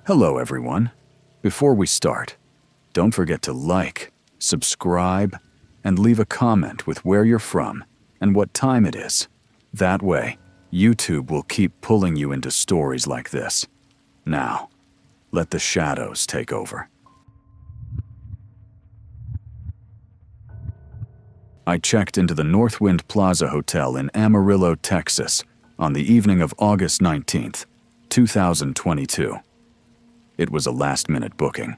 Hello, everyone. Before we start, don't forget to like, subscribe, and leave a comment with where you're from and what time it is. That way, YouTube will keep pulling you into stories like this. Now, let the shadows take over. I checked into the Northwind Plaza Hotel in Amarillo, Texas, on the evening of August 19th, 2022. It was a last-minute booking.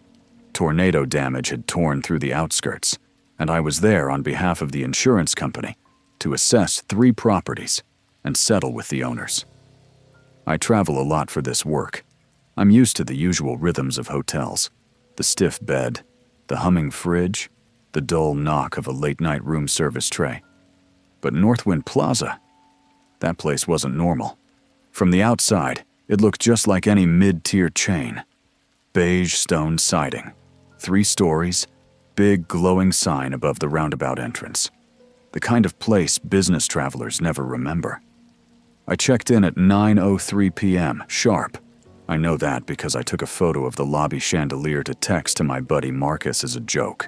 Tornado damage had torn through the outskirts, and I was there on behalf of the insurance company to assess 3 properties and settle with the owners. I travel a lot for this work. I'm used to the usual rhythms of hotels: the stiff bed, the humming fridge, the dull knock of a late-night room service tray. But Northwind Plaza? That place wasn't normal. From the outside, it looked just like any mid-tier chain. Beige stone siding, 3 stories, big glowing sign above the roundabout entrance. The kind of place business travelers never remember. I checked in at 9:03 p.m. sharp. I know that because I took a photo of the lobby chandelier to text to my buddy Marcus as a joke.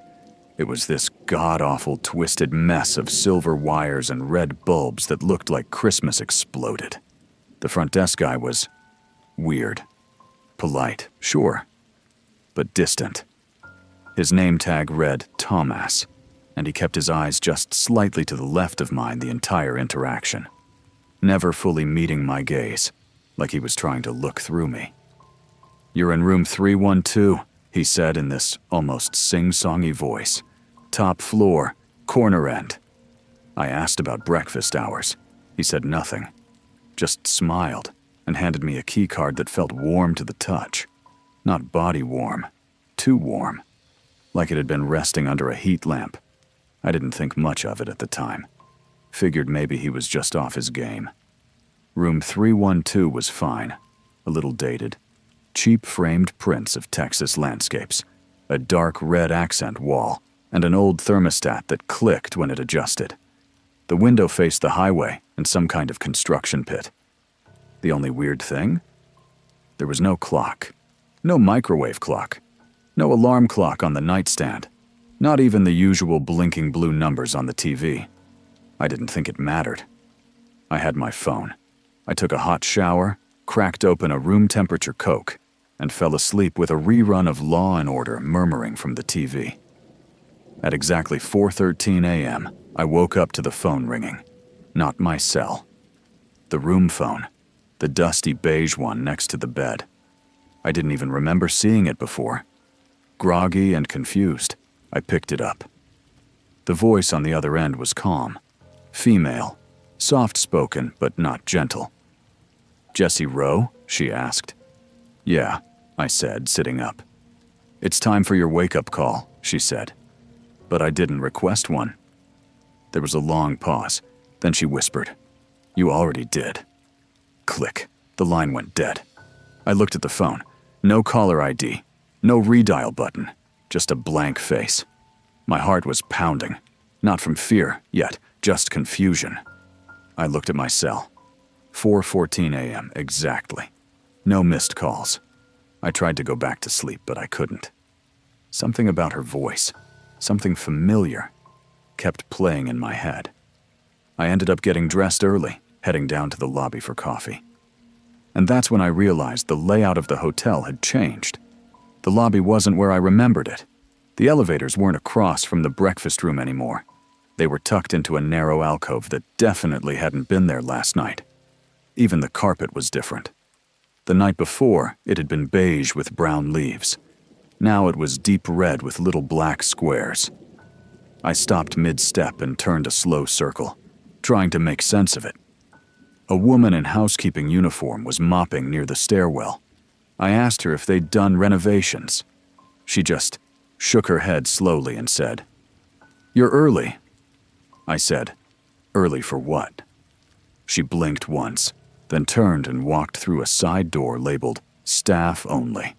It was this god-awful twisted mess of silver wires and red bulbs that looked like Christmas exploded. The front desk guy was weird. Polite, sure, but distant. His name tag read Thomas, and he kept his eyes just slightly to the left of mine the entire interaction, never fully meeting my gaze, like he was trying to look through me. "You're in room 312, he said in this almost sing-songy voice. "Top floor, corner end." I asked about breakfast hours. He said nothing, just smiled and handed me a key card that felt warm to the touch. Not body warm, too warm, like it had been resting under a heat lamp. I didn't think much of it at the time. Figured maybe he was just off his game. Room 312 was fine, a little dated. Cheap framed prints of Texas landscapes, a dark red accent wall, and an old thermostat that clicked when it adjusted. The window faced the highway and some kind of construction pit. The only weird thing? There was no clock. No microwave clock. No alarm clock on the nightstand. Not even the usual blinking blue numbers on the TV. I didn't think it mattered. I had my phone. I took a hot shower, cracked open a room temperature Coke, and fell asleep with a rerun of Law and Order murmuring from the TV. At exactly 4:13 a.m., I woke up to the phone ringing. Not my cell. The room phone. The dusty beige one next to the bed. I didn't even remember seeing it before. Groggy and confused, I picked it up. The voice on the other end was calm. Female. Soft-spoken, but not gentle. "Jesse Rowe?" she asked. "Yeah," I said, sitting up. "It's time for your wake-up call," she said. But I didn't request one. There was a long pause. Then she whispered, "You already did." Click. The line went dead. I looked at the phone. No caller ID. No redial button. Just a blank face. My heart was pounding. Not from fear, yet, just confusion. I looked at my cell. 4:14 a.m. exactly. No missed calls. I tried to go back to sleep, but I couldn't. Something about her voice, something familiar, kept playing in my head. I ended up getting dressed early, heading down to the lobby for coffee. And that's when I realized the layout of the hotel had changed. The lobby wasn't where I remembered it. The elevators weren't across from the breakfast room anymore. They were tucked into a narrow alcove that definitely hadn't been there last night. Even the carpet was different. The night before, it had been beige with brown leaves. Now it was deep red with little black squares. I stopped mid-step and turned a slow circle, trying to make sense of it. A woman in housekeeping uniform was mopping near the stairwell. I asked her if they'd done renovations. She just shook her head slowly and said, "You're early." I said, "Early for what?" She blinked once, then turned and walked through a side door labeled "Staff Only."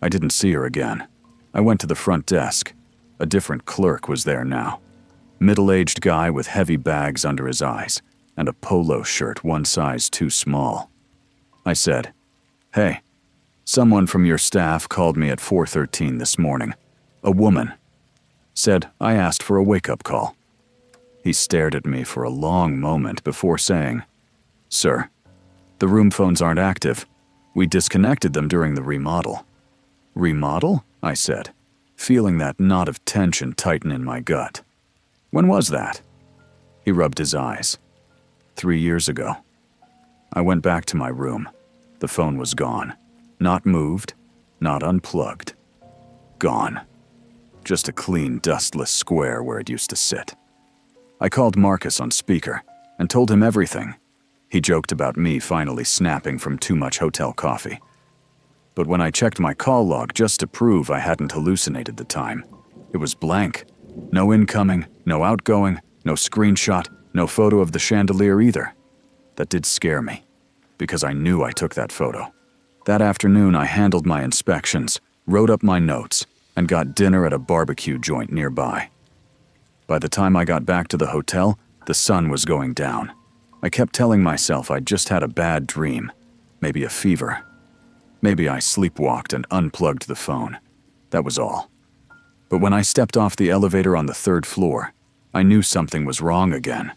I didn't see her again. I went to the front desk. A different clerk was there now. Middle-aged guy with heavy bags under his eyes and a polo shirt one size too small. I said, "Hey." Someone from your staff called me at 4:13 this morning. A woman. Said I asked for a wake-up call. He stared at me for a long moment before saying, "Sir, the room phones aren't active. We disconnected them during the remodel." "Remodel?" I said, feeling that knot of tension tighten in my gut. "When was that?" He rubbed his eyes. 3 years ago. I went back to my room. The phone was gone. Not moved, not unplugged. Gone. Just a clean, dustless square where it used to sit. I called Marcus on speaker and told him everything. He joked about me finally snapping from too much hotel coffee. But when I checked my call log just to prove I hadn't hallucinated the time, it was blank. No incoming, no outgoing, no screenshot, no photo of the chandelier either. That did scare me, because I knew I took that photo. That afternoon, I handled my inspections, wrote up my notes, and got dinner at a barbecue joint nearby. By the time I got back to the hotel, the sun was going down. I kept telling myself I'd just had a bad dream, maybe a fever. Maybe I sleepwalked and unplugged the phone. That was all. But when I stepped off the elevator on the 3rd floor, I knew something was wrong again.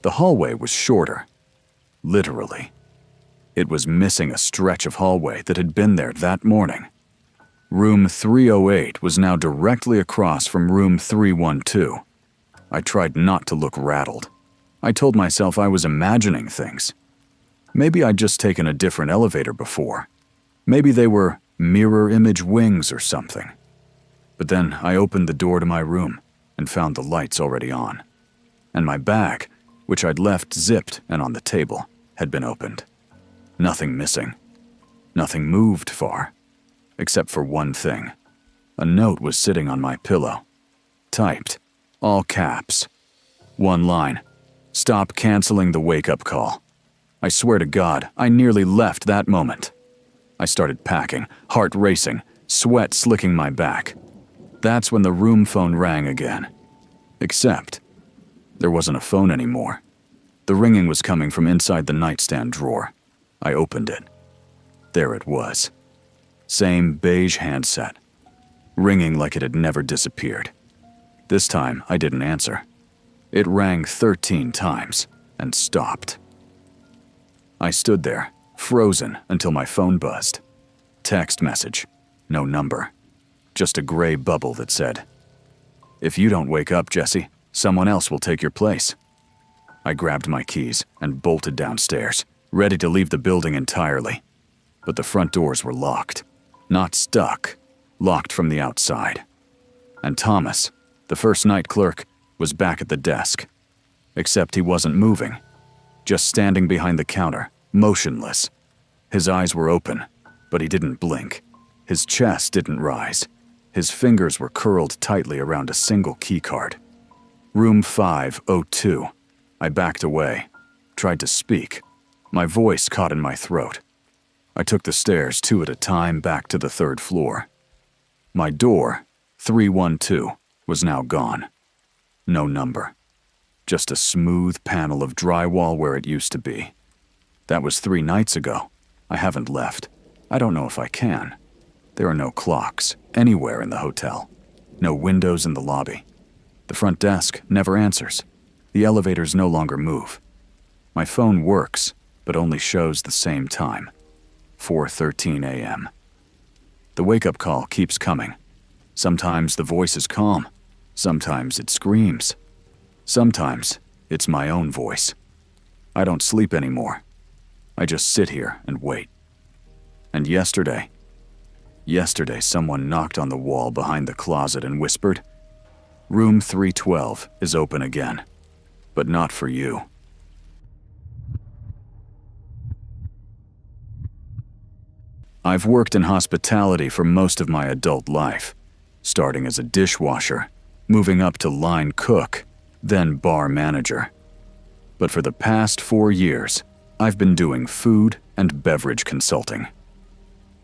The hallway was shorter. Literally. It was missing a stretch of hallway that had been there that morning. Room 308 was now directly across from room 312. I tried not to look rattled. I told myself I was imagining things. Maybe I'd just taken a different elevator before. Maybe they were mirror image wings or something. But then I opened the door to my room and found the lights already on. And my bag, which I'd left zipped and on the table, had been opened. Nothing missing. Nothing moved far. Except for one thing. A note was sitting on my pillow. Typed. All caps. One line. "Stop canceling the wake-up call." I swear to God, I nearly left that moment. I started packing, heart racing, sweat slicking my back. That's when the room phone rang again. Except, there wasn't a phone anymore. The ringing was coming from inside the nightstand drawer. I opened it. There it was. Same beige handset. Ringing like it had never disappeared. This time, I didn't answer. It rang 13 times and stopped. I stood there, frozen until my phone buzzed. Text message. No number. Just a gray bubble that said, "If you don't wake up, Jesse, someone else will take your place." I grabbed my keys and bolted downstairs, ready to leave the building entirely. But the front doors were locked. Not stuck. Locked from the outside. And Thomas, the first night clerk, was back at the desk. Except he wasn't moving. Just standing behind the counter, motionless. His eyes were open, but he didn't blink. His chest didn't rise. His fingers were curled tightly around a single keycard. Room 502. I backed away, tried to speak. My voice caught in my throat. I took the stairs 2 at a time back to the 3rd floor. My door, 312, was now gone. No number. Just a smooth panel of drywall where it used to be. That was 3 nights ago. I haven't left. I don't know if I can. There are no clocks anywhere in the hotel. No windows in the lobby. The front desk never answers. The elevators no longer move. My phone works, but only shows the same time. 4:13 a.m. The wake-up call keeps coming. Sometimes the voice is calm. Sometimes it screams. Sometimes it's my own voice. I don't sleep anymore. I just sit here and wait. And yesterday someone knocked on the wall behind the closet and whispered, "Room 312 is open again, but not for you." I've worked in hospitality for most of my adult life, starting as a dishwasher, moving up to line cook, then bar manager. But for the past 4 years, I've been doing food and beverage consulting.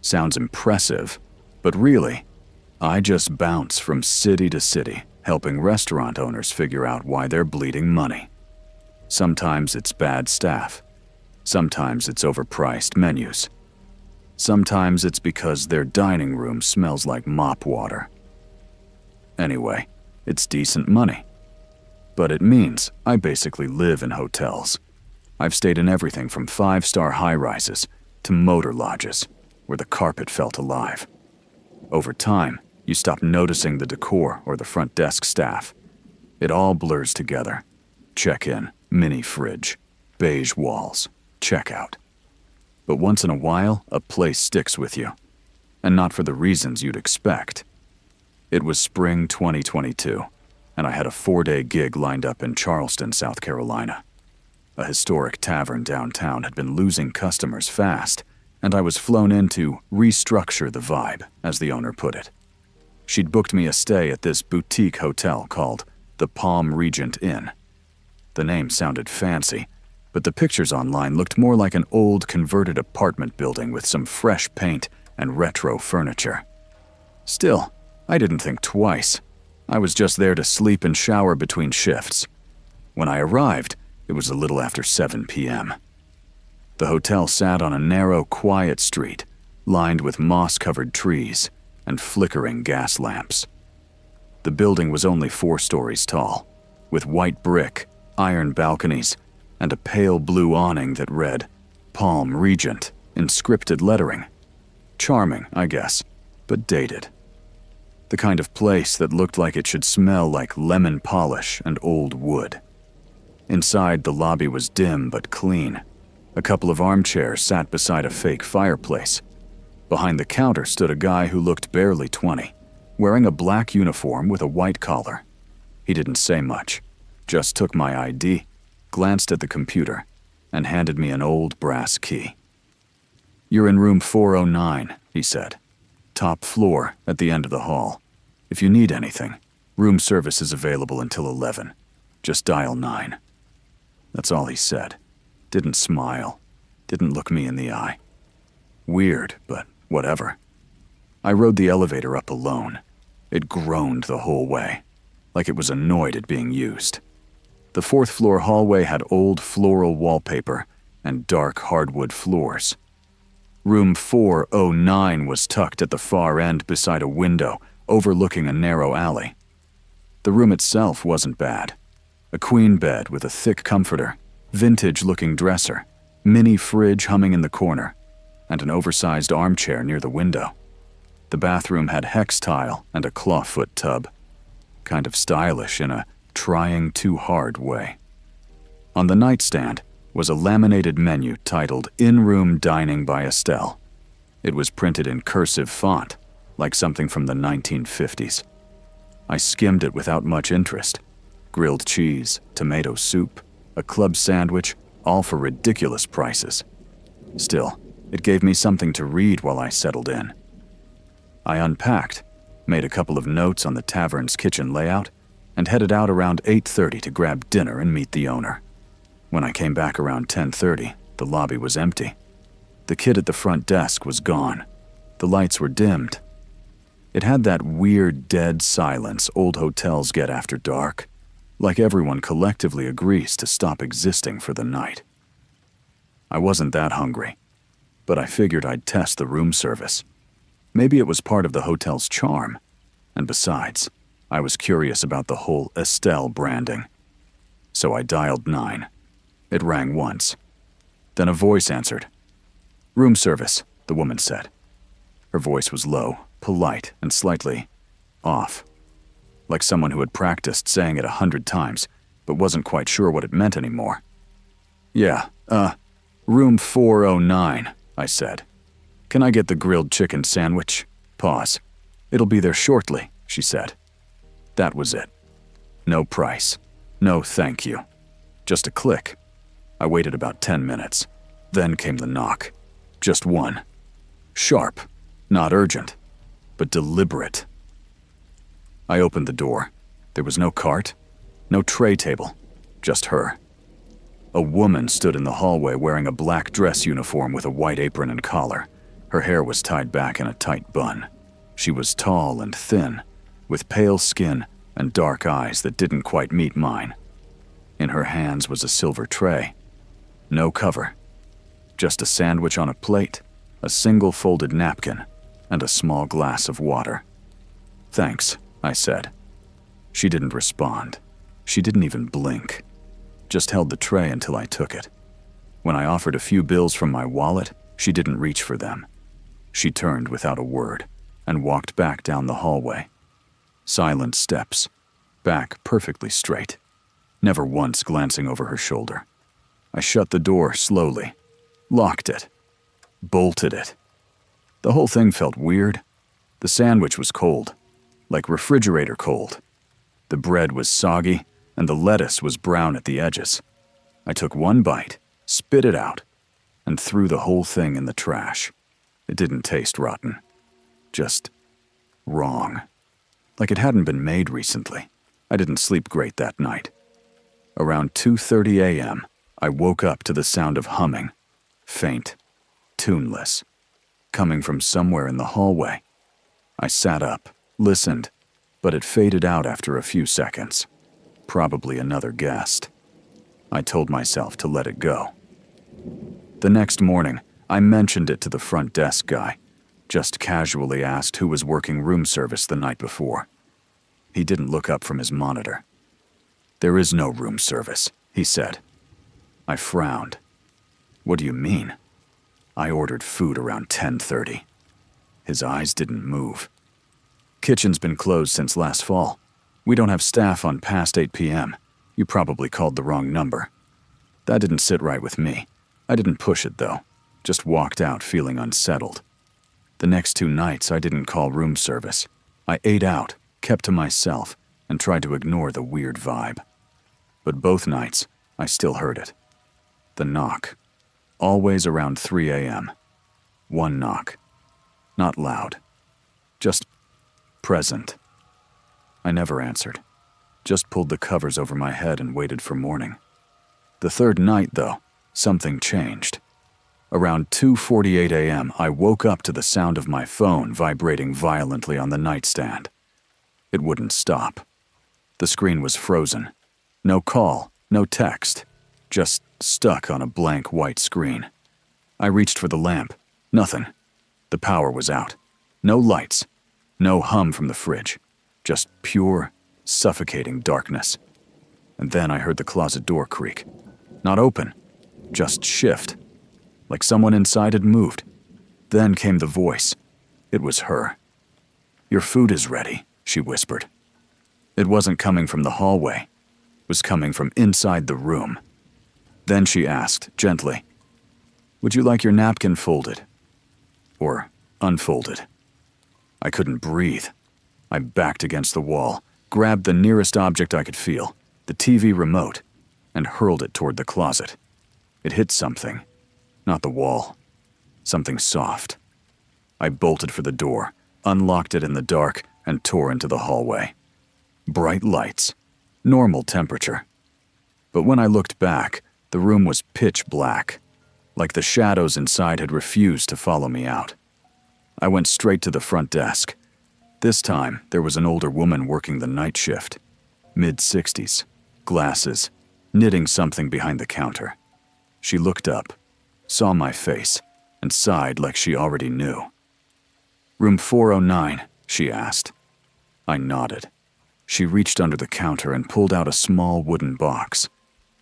Sounds impressive, but really, I just bounce from city to city, helping restaurant owners figure out why they're bleeding money. Sometimes it's bad staff. Sometimes it's overpriced menus. Sometimes it's because their dining room smells like mop water. Anyway, it's decent money. But it means I basically live in hotels. I've stayed in everything from 5-star high-rises to motor lodges, where the carpet felt alive. Over time, you stop noticing the decor or the front desk staff. It all blurs together. Check-in, mini fridge, beige walls, checkout. But once in a while, a place sticks with you. And not for the reasons you'd expect. It was spring 2022, and I had a 4-day gig lined up in Charleston, South Carolina. A historic tavern downtown had been losing customers fast, and I was flown in to restructure the vibe, as the owner put it. She'd booked me a stay at this boutique hotel called the Palm Regent Inn. The name sounded fancy, but the pictures online looked more like an old converted apartment building with some fresh paint and retro furniture. Still, I didn't think twice. I was just there to sleep and shower between shifts. When I arrived, it was a little after 7 p.m. The hotel sat on a narrow, quiet street, lined with moss-covered trees and flickering gas lamps. The building was only 4 stories tall, with white brick, iron balconies, and a pale blue awning that read, Palm Regent, in scripted lettering. Charming, I guess, but dated. The kind of place that looked like it should smell like lemon polish and old wood. Inside, the lobby was dim but clean. A couple of armchairs sat beside a fake fireplace. Behind the counter stood a guy who looked barely 20, wearing a black uniform with a white collar. He didn't say much, just took my ID, glanced at the computer, and handed me an old brass key. "You're in room 409, he said. "Top floor, at the end of the hall. If you need anything, room service is available until 11. Just dial 9. That's all he said. Didn't smile. Didn't look me in the eye. Weird, but whatever. I rode the elevator up alone. It groaned the whole way, like it was annoyed at being used. The 4th floor hallway had old floral wallpaper and dark hardwood floors. Room 409 was tucked at the far end beside a window overlooking a narrow alley. The room itself wasn't bad. A queen bed with a thick comforter, vintage-looking dresser, mini fridge humming in the corner, and an oversized armchair near the window. The bathroom had hex tile and a clawfoot tub. Kind of stylish in a trying too hard way. On the nightstand was a laminated menu titled In-Room Dining by Estelle. It was printed in cursive font, like something from the 1950s. I skimmed it without much interest. Grilled cheese, tomato soup, a club sandwich, all for ridiculous prices. Still, it gave me something to read while I settled in. I unpacked, made a couple of notes on the tavern's kitchen layout, and headed out around 8:30 to grab dinner and meet the owner. When I came back around 10:30, the lobby was empty. The kid at the front desk was gone. The lights were dimmed. It had that weird dead silence old hotels get after dark, like everyone collectively agrees to stop existing for the night. I wasn't that hungry, but I figured I'd test the room service. Maybe it was part of the hotel's charm, and besides, I was curious about the whole Estelle branding. So I dialed 9. It rang once. Then a voice answered. "Room service," the woman said. Her voice was low, polite, and slightly off, like someone who had practiced saying it 100 times, but wasn't quite sure what it meant anymore. "Yeah, room 409, I said. "Can I get the grilled chicken sandwich?" Pause. "It'll be there shortly," she said. That was it. No price. No thank you. Just a click. I waited about 10 minutes. Then came the knock. Just one. Sharp. Not urgent, but deliberate. I opened the door. There was no cart, no tray table, just her. A woman stood in the hallway wearing a black dress uniform with a white apron and collar. Her hair was tied back in a tight bun. She was tall and thin, with pale skin and dark eyes that didn't quite meet mine. In her hands was a silver tray. No cover. Just a sandwich on a plate a single folded napkin, and a small glass of water. "Thanks," I said. She didn't respond. She didn't even blink. Just held the tray until I took it. When I offered a few bills from my wallet, she didn't reach for them. She turned without a word and walked back down the hallway. Silent steps, back perfectly straight, never once glancing over her shoulder. I shut the door slowly, locked it, bolted it. The whole thing felt weird. The sandwich was cold, like refrigerator cold. The bread was soggy, and the lettuce was brown at the edges. I took one bite, spit it out, and threw the whole thing in the trash. It didn't taste rotten. Just wrong. Like it hadn't been made recently. I didn't sleep great that night. Around 2:30 a.m., I woke up to the sound of humming, faint, tuneless, coming from somewhere in the hallway. I sat up, listened, but it faded out after a few seconds. Probably another guest. I told myself to let it go. The next morning, I mentioned it to the front desk guy, just casually asked who was working room service the night before. He didn't look up from his monitor. "There is no room service," he said. I frowned. "What do you mean?" "I ordered food around 10:30. His eyes didn't move. "Kitchen's been closed since last fall. We don't have staff on past 8 p.m. You probably called the wrong number." That didn't sit right with me. I didn't push it, though. Just walked out feeling unsettled. The next 2 nights, I didn't call room service. I ate out, kept to myself, and tried to ignore the weird vibe. But both nights, I still heard it. The knock. Always around 3 a.m. One knock. Not loud. Just present. I never answered. Just pulled the covers over my head and waited for morning. The third night, though, something changed. Around 2:48 a.m., I woke up to the sound of my phone vibrating violently on the nightstand. It wouldn't stop. The screen was frozen. No call, no text. Just stuck on a blank white screen. I reached for the lamp. Nothing. The power was out. No lights. No hum from the fridge. Just pure, suffocating darkness. And then I heard the closet door creak. Not open. Just shift. Like someone inside had moved. Then came the voice. It was her. "Your food is ready," she whispered. It wasn't coming from the hallway. It was coming from inside the room. Then she asked, gently, "Would you like your napkin folded? Or unfolded?" I couldn't breathe. I backed against the wall, grabbed the nearest object I could feel, the TV remote, and hurled it toward the closet. It hit something. Not the wall. Something soft. I bolted for the door, unlocked it in the dark, and tore into the hallway. Bright lights. Normal temperature. But when I looked back, the room was pitch black, like the shadows inside had refused to follow me out. I went straight to the front desk. This time, there was an older woman working the night shift. Mid-60s, glasses, knitting something behind the counter. She looked up, saw my face, and sighed like she already knew. "Room 409, she asked. I nodded. She reached under the counter and pulled out a small wooden box.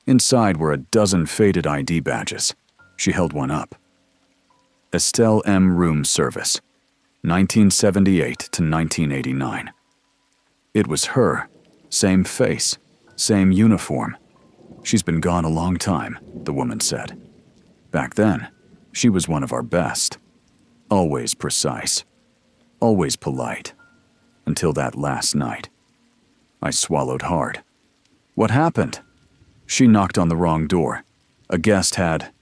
Inside were a dozen faded ID badges. She held one up. Estelle M. Room Service, 1978 to 1989. It was her. Same face, same uniform. "She's been gone a long time," the woman said. Back then, she was one of our best. Always precise. Always polite. Until that last night. I swallowed hard. "What happened?" She knocked on the wrong door. A guest had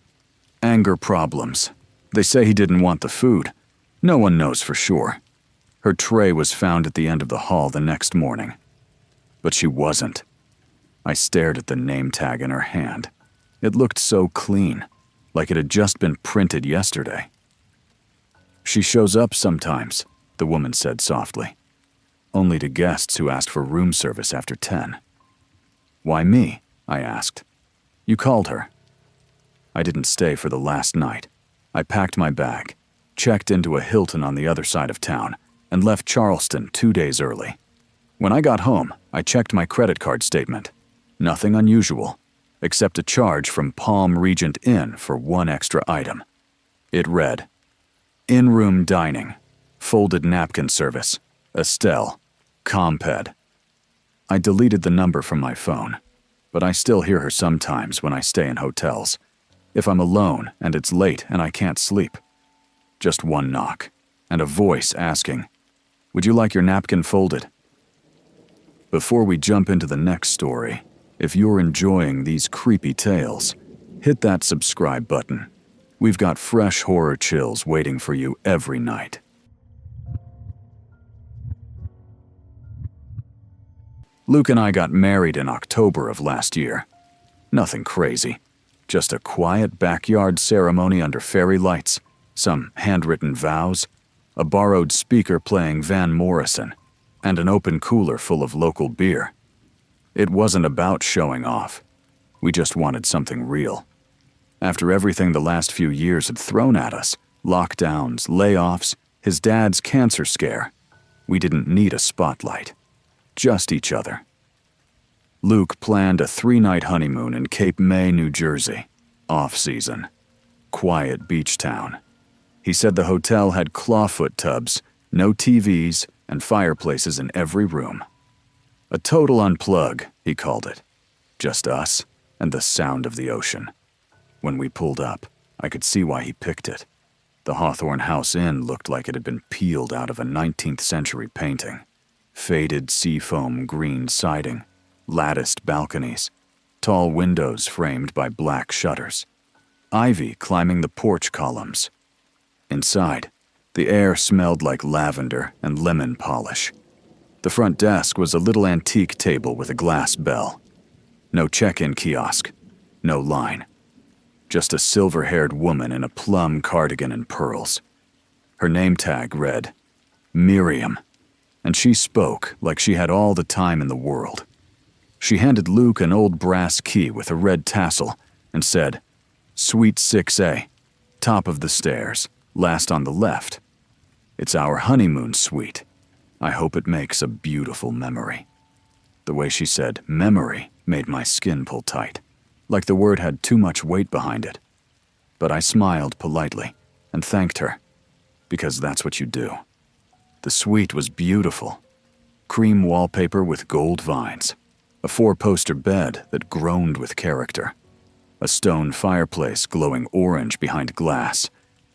anger problems. They say he didn't want the food. No one knows for sure. Her tray was found at the end of the hall the next morning. But she wasn't. I stared at the name tag in her hand. It looked so clean, like it had just been printed yesterday. "She shows up sometimes," the woman said softly. "Only to guests who asked for room service after 10. "Why me?" I asked. "You called her." I didn't stay for the last night. I packed my bag, checked into a Hilton on the other side of town, and left Charleston 2 days early. When I got home, I checked my credit card statement. Nothing unusual, except a charge from Palm Regent Inn for one extra item. It read, "In-room dining, folded napkin service, Estelle, Comped." I deleted the number from my phone, but I still hear her sometimes when I stay in hotels. If I'm alone and it's late and I can't sleep. Just one knock, and a voice asking, "Would you like your napkin folded?" Before we jump into the next story, if you're enjoying these creepy tales, hit that subscribe button. We've got fresh horror chills waiting for you every night. Luke and I got married in October of last year. Nothing crazy, just a quiet backyard ceremony under fairy lights, some handwritten vows, a borrowed speaker playing Van Morrison, and an open cooler full of local beer. It wasn't about showing off. We just wanted something real. After everything the last few years had thrown at us, lockdowns, layoffs, his dad's cancer scare, we didn't need a spotlight. Just each other. Luke planned a 3-night honeymoon in Cape May, New Jersey, off-season. Quiet beach town. He said the hotel had clawfoot tubs, no TVs, and fireplaces in every room. A total unplug, he called it. Just us and the sound of the ocean. When we pulled up, I could see why he picked it. The Hawthorne House Inn looked like it had been peeled out of a 19th century painting. Faded seafoam green siding, latticed balconies, tall windows framed by black shutters, ivy climbing the porch columns. Inside, the air smelled like lavender and lemon polish. The front desk was a little antique table with a glass bell. No check-in kiosk, no line. Just a silver-haired woman in a plum cardigan and pearls. Her name tag read, Miriam. And she spoke like she had all the time in the world. She handed Luke an old brass key with a red tassel and said, "Suite 6A, top of the stairs, last on the left. It's our honeymoon suite. I hope it makes a beautiful memory." The way she said memory made my skin pull tight, like the word had too much weight behind it. But I smiled politely and thanked her, because that's what you do. The suite was beautiful. Cream wallpaper with gold vines, a 4-poster bed that groaned with character, a stone fireplace glowing orange behind glass,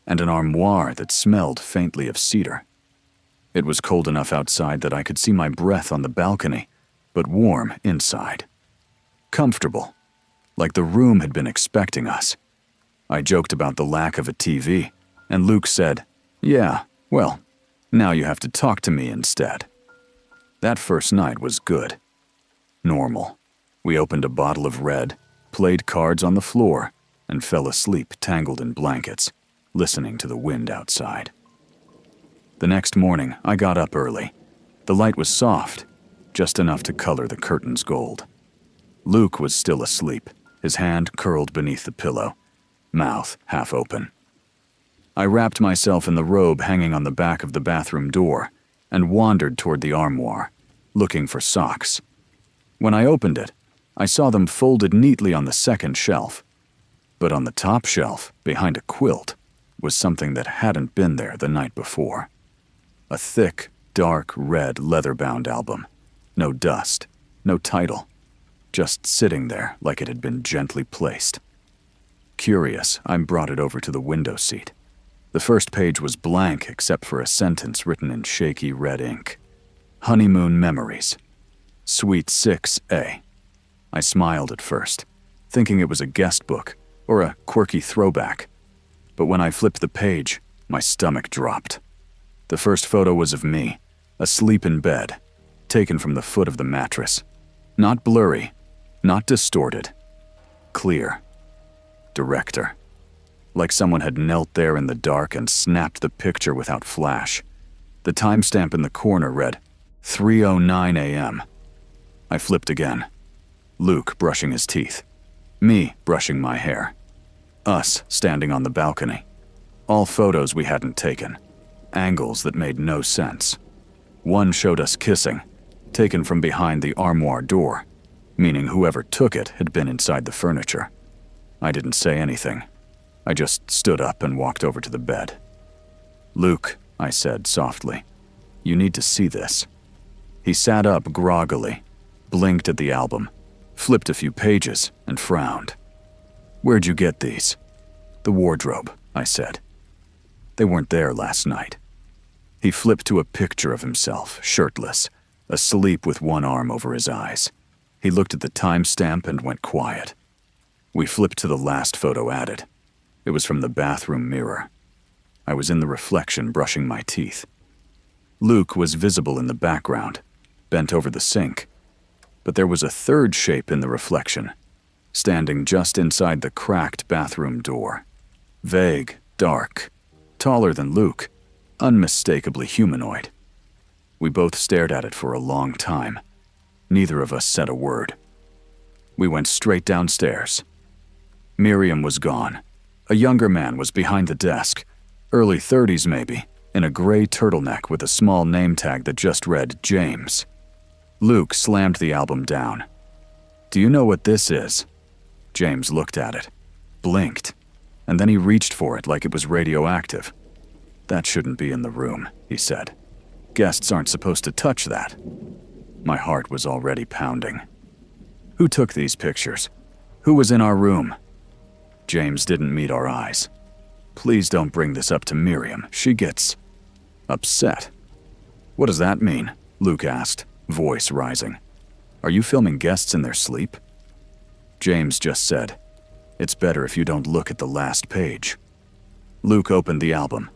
and an armoire that smelled faintly of cedar. It was cold enough outside that I could see my breath on the balcony, but warm inside. Comfortable, like the room had been expecting us. I joked about the lack of a TV, and Luke said, "Yeah, well, now you have to talk to me instead." That first night was good. Normal. We opened a bottle of red, played cards on the floor, and fell asleep tangled in blankets, listening to the wind outside. The next morning, I got up early. The light was soft, just enough to color the curtains gold. Luke was still asleep, his hand curled beneath the pillow, mouth half open. I wrapped myself in the robe hanging on the back of the bathroom door and wandered toward the armoire, looking for socks. When I opened it, I saw them folded neatly on the second shelf. But on the top shelf, behind a quilt, was something that hadn't been there the night before. A thick, dark red leather-bound album. No dust, no title, just sitting there like it had been gently placed. Curious, I brought it over to the window seat. The first page was blank except for a sentence written in shaky red ink. Honeymoon Memories. Suite 6A. I smiled at first, thinking it was a guest book or a quirky throwback. But when I flipped the page, my stomach dropped. The first photo was of me, asleep in bed, taken from the foot of the mattress. Not blurry, not distorted. Clear. Director. Like someone had knelt there in the dark and snapped the picture without flash. The timestamp in the corner read, 3:09 a.m. I flipped again. Luke brushing his teeth. Me brushing my hair. Us standing on the balcony. All photos we hadn't taken. Angles that made no sense. One showed us kissing, taken from behind the armoire door, meaning whoever took it had been inside the furniture. I didn't say anything. I just stood up and walked over to the bed. "Luke," I said softly, "you need to see this." He sat up groggily, blinked at the album, flipped a few pages, and frowned. "Where'd you get these?" "The wardrobe," I said. "They weren't there last night." He flipped to a picture of himself, shirtless, asleep with one arm over his eyes. He looked at the timestamp and went quiet. We flipped to the last photo added. It was from the bathroom mirror. I was in the reflection brushing my teeth. Luke was visible in the background, bent over the sink. But there was a third shape in the reflection, standing just inside the cracked bathroom door. Vague, dark, taller than Luke, unmistakably humanoid. We both stared at it for a long time. Neither of us said a word. We went straight downstairs. Miriam was gone. A younger man was behind the desk, early 30s maybe, in a gray turtleneck with a small name tag that just read James. Luke slammed the album down. "Do you know what this is?" James looked at it, blinked, and then he reached for it like it was radioactive. "That shouldn't be in the room," he said. "Guests aren't supposed to touch that." My heart was already pounding. "Who took these pictures? Who was in our room?" James didn't meet our eyes. "Please don't bring this up to Miriam. She gets upset." "What does that mean?" Luke asked, voice rising. "Are you filming guests in their sleep?" James just said, "It's better if you don't look at the last page." Luke opened the album.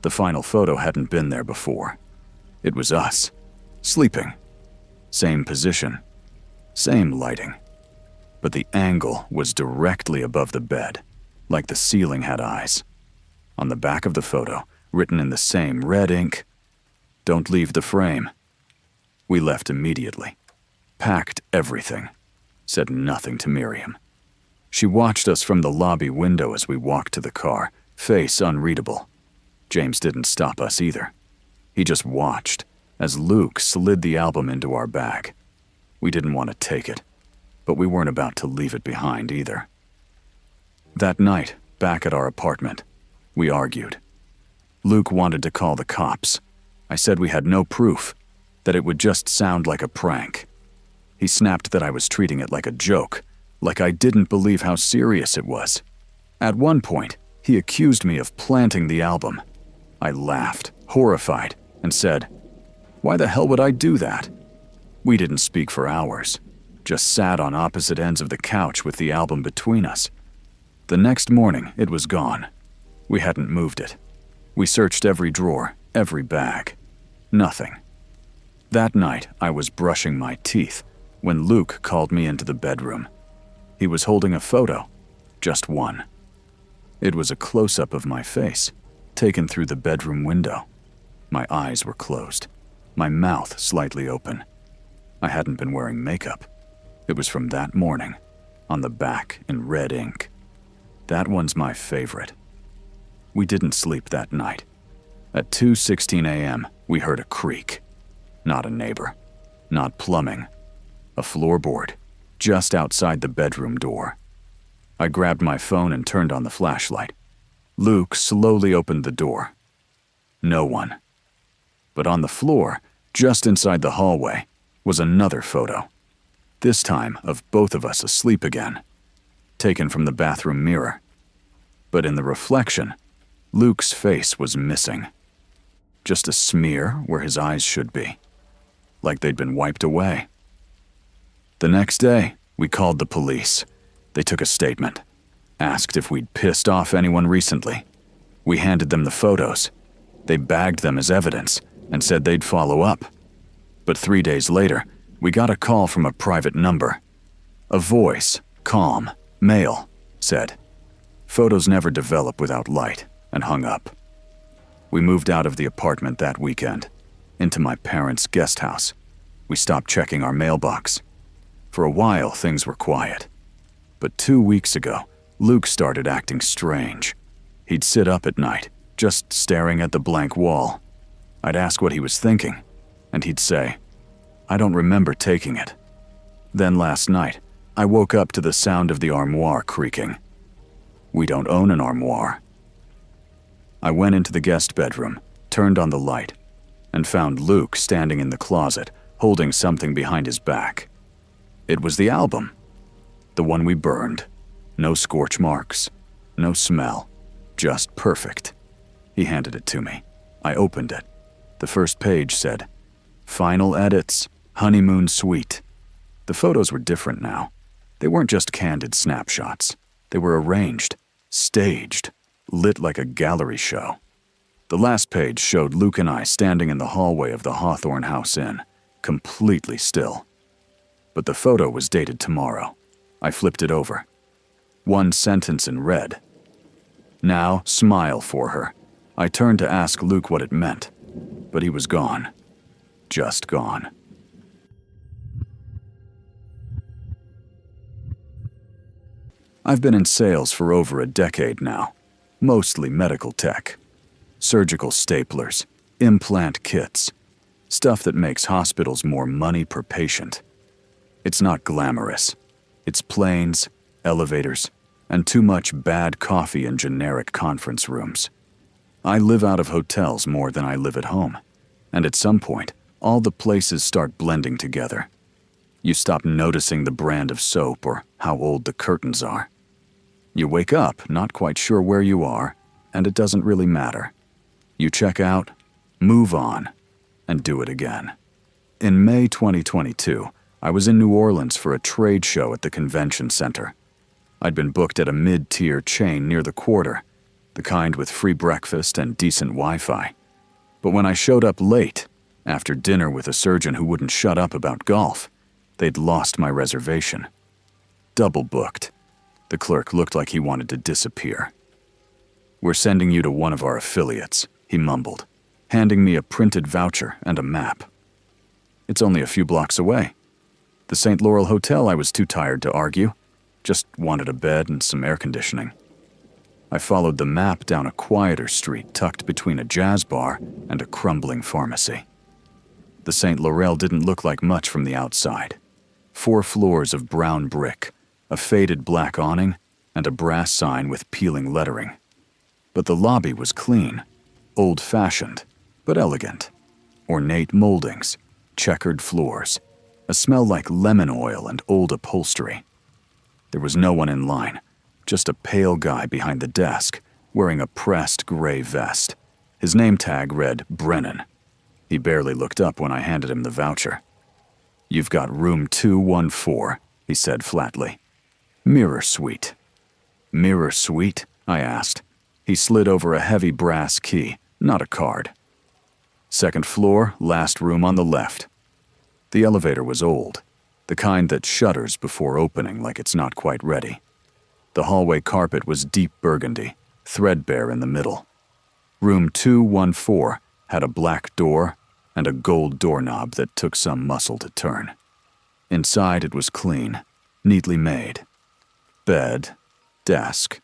The final photo hadn't been there before. It was us, sleeping. Same position, same lighting. But the angle was directly above the bed, like the ceiling had eyes. On the back of the photo, written in the same red ink, "Don't leave the frame." We left immediately, packed everything, said nothing to Miriam. She watched us from the lobby window as we walked to the car, face unreadable. James didn't stop us either. He just watched as Luke slid the album into our bag. We didn't want to take it, but we weren't about to leave it behind either. That night, back at our apartment, we argued. Luke wanted to call the cops. I said we had no proof, that it would just sound like a prank. He snapped that I was treating it like a joke, like I didn't believe how serious it was. At one point, he accused me of planting the album. I laughed, horrified, and said, "Why the hell would I do that?" We didn't speak for hours, just sat on opposite ends of the couch with the album between us. The next morning, it was gone. We hadn't moved it. We searched every drawer, every bag. Nothing. That night, I was brushing my teeth when Luke called me into the bedroom. He was holding a photo, just one. It was a close-up of my face, taken through the bedroom window. My eyes were closed, my mouth slightly open. I hadn't been wearing makeup. It was from that morning, on the back in red ink. That one's my favorite. We didn't sleep that night. At 2:16 a.m., we heard a creak. Not a neighbor, not plumbing. A floorboard, just outside the bedroom door. I grabbed my phone and turned on the flashlight. Luke slowly opened the door. No one. But on the floor, just inside the hallway, was another photo. This time of both of us asleep again, taken from the bathroom mirror. But in the reflection, Luke's face was missing. Just a smear where his eyes should be, like they'd been wiped away. The next day, we called the police. They took a statement, asked if we'd pissed off anyone recently. We handed them the photos. They bagged them as evidence and said they'd follow up. But 3 days later, we got a call from a private number. A voice, calm, male, said, "Photos never develop without light," and hung up. We moved out of the apartment that weekend, into my parents' guest house. We stopped checking our mailbox. For a while, things were quiet. But 2 weeks ago, Luke started acting strange. He'd sit up at night, just staring at the blank wall. I'd ask what he was thinking, and he'd say, "I don't remember taking it." Then last night, I woke up to the sound of the armoire creaking. We don't own an armoire. I went into the guest bedroom, turned on the light, and found Luke standing in the closet, holding something behind his back. It was the album. The one we burned. No scorch marks, no smell, just perfect. He handed it to me. I opened it. The first page said, "Final edits, honeymoon suite." The photos were different now. They weren't just candid snapshots. They were arranged, staged, lit like a gallery show. The last page showed Luke and I standing in the hallway of the Hawthorne House Inn, completely still. But the photo was dated tomorrow. I flipped it over. One sentence in red. "Now smile for her." I turned to ask Luke what it meant, but he was gone. Just gone. I've been in sales for over a decade now, mostly medical tech. Surgical staplers, implant kits, stuff that makes hospitals more money per patient. It's not glamorous. It's planes, elevators, and too much bad coffee in generic conference rooms. I live out of hotels more than I live at home, and at some point, all the places start blending together. You stop noticing the brand of soap or how old the curtains are. You wake up not quite sure where you are, and it doesn't really matter. You check out, move on, and do it again. In May 2022, I was in New Orleans for a trade show at the convention center. I'd been booked at a mid-tier chain near the quarter, the kind with free breakfast and decent Wi-Fi. But when I showed up late, after dinner with a surgeon who wouldn't shut up about golf, they'd lost my reservation. Double booked. The clerk looked like he wanted to disappear. "We're sending you to one of our affiliates," he mumbled, handing me a printed voucher and a map. "It's only a few blocks away. The St. Laurel Hotel I was too tired to argue. Just wanted a bed and some air conditioning." I followed the map down a quieter street tucked between a jazz bar and a crumbling pharmacy. The St. Laurel didn't look like much from the outside. 4 floors of brown brick, a faded black awning, and a brass sign with peeling lettering. But the lobby was clean, old-fashioned, but elegant. Ornate moldings, checkered floors, a smell like lemon oil and old upholstery. There was no one in line, just a pale guy behind the desk, wearing a pressed gray vest. His name tag read Brennan. He barely looked up when I handed him the voucher. "You've got room 214, he said flatly. "Mirror suite." "Mirror suite?" I asked. He slid over a heavy brass key, not a card. "Second floor, last room on the left." The elevator was old, the kind that shudders before opening like it's not quite ready. The hallway carpet was deep burgundy, threadbare in the middle. Room 214 had a black door and a gold doorknob that took some muscle to turn. Inside it was clean, neatly made. Bed, desk,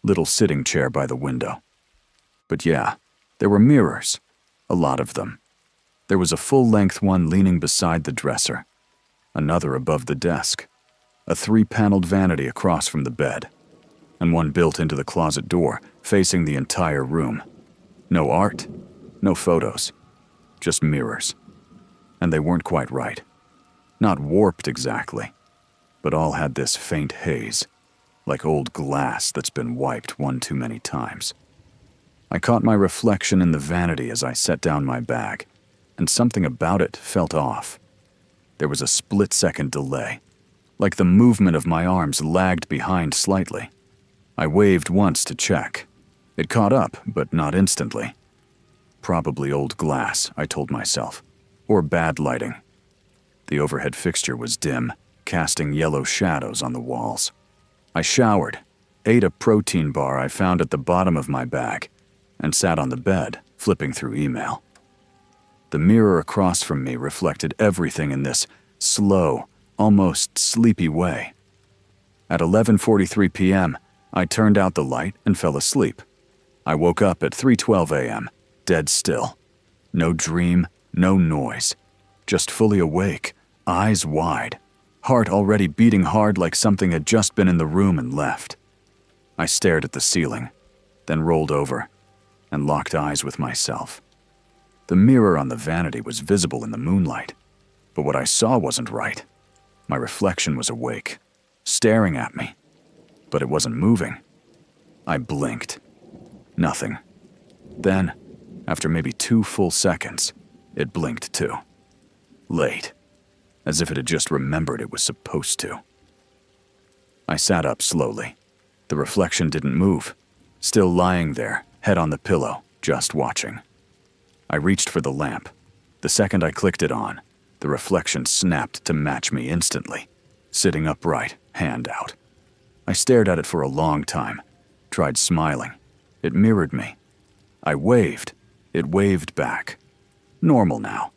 little sitting chair by the window. But yeah, there were mirrors, a lot of them. There was a full-length one leaning beside the dresser, another above the desk, a 3-paneled vanity across from the bed, and one built into the closet door, facing the entire room. No art, no photos, just mirrors. And they weren't quite right. Not warped exactly, but all had this faint haze, like old glass that's been wiped one too many times. I caught my reflection in the vanity as I set down my bag, and something about it felt off. There was a split-second delay, like the movement of my arms lagged behind slightly. I waved once to check. It caught up, but not instantly. Probably old glass, I told myself, or bad lighting. The overhead fixture was dim, casting yellow shadows on the walls. I showered, ate a protein bar I found at the bottom of my bag, and sat on the bed, flipping through email. The mirror across from me reflected everything in this slow, almost sleepy way. At 11:43 p.m., I turned out the light and fell asleep. I woke up at 3:12 a.m., dead still. No dream, no noise. Just fully awake, eyes wide, heart already beating hard like something had just been in the room and left. I stared at the ceiling, then rolled over and locked eyes with myself. The mirror on the vanity was visible in the moonlight, but what I saw wasn't right. My reflection was awake, staring at me, but it wasn't moving. I blinked. Nothing. Then, after maybe 2 full seconds, it blinked too. Late, as if it had just remembered it was supposed to. I sat up slowly. The reflection didn't move, still lying there, head on the pillow, just watching. I reached for the lamp. The second I clicked it on, the reflection snapped to match me instantly, sitting upright, hand out. I stared at it for a long time, tried smiling. It mirrored me. I waved. It waved back. Normal now.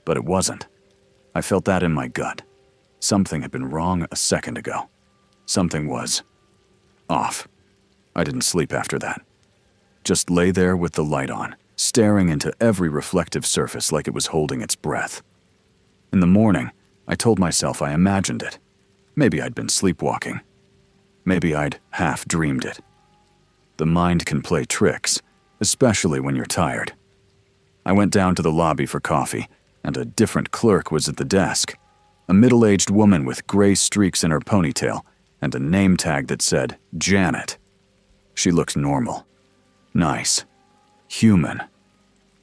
But it wasn't. I felt that in my gut. Something had been wrong a second ago. Something was off. I didn't sleep after that. Just lay there with the light on, staring into every reflective surface like it was holding its breath. In the morning, I told myself I imagined it. Maybe I'd been sleepwalking. Maybe I'd half dreamed it. The mind can play tricks, especially when you're tired. I went down to the lobby for coffee, and a different clerk was at the desk. A middle-aged woman with gray streaks in her ponytail and a name tag that said Janet. She looked normal. Nice. Human.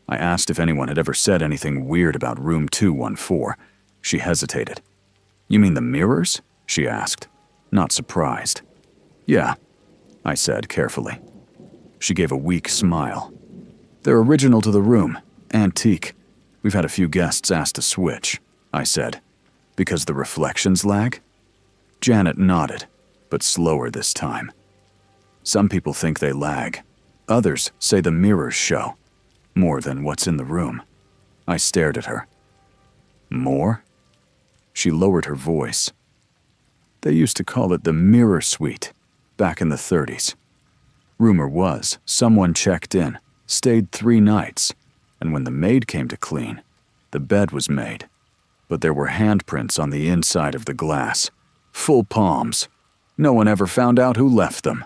I asked if anyone had ever said anything weird about room 214. She hesitated. "You mean the mirrors?" she asked, not surprised. "Yeah," I said carefully. She gave a weak smile. "They're original to the room, antique. We've had a few guests asked to switch," I said. "Because the reflections lag?" Janet nodded, but slower this time. "Some people think they lag. Others say the mirrors show. More than what's in the room." I stared at her. "More?" She lowered her voice. "They used to call it the mirror suite, back in the 30s. Rumor was someone checked in, stayed 3 nights, and when the maid came to clean, the bed was made. But there were handprints on the inside of the glass, full palms. No one ever found out who left them."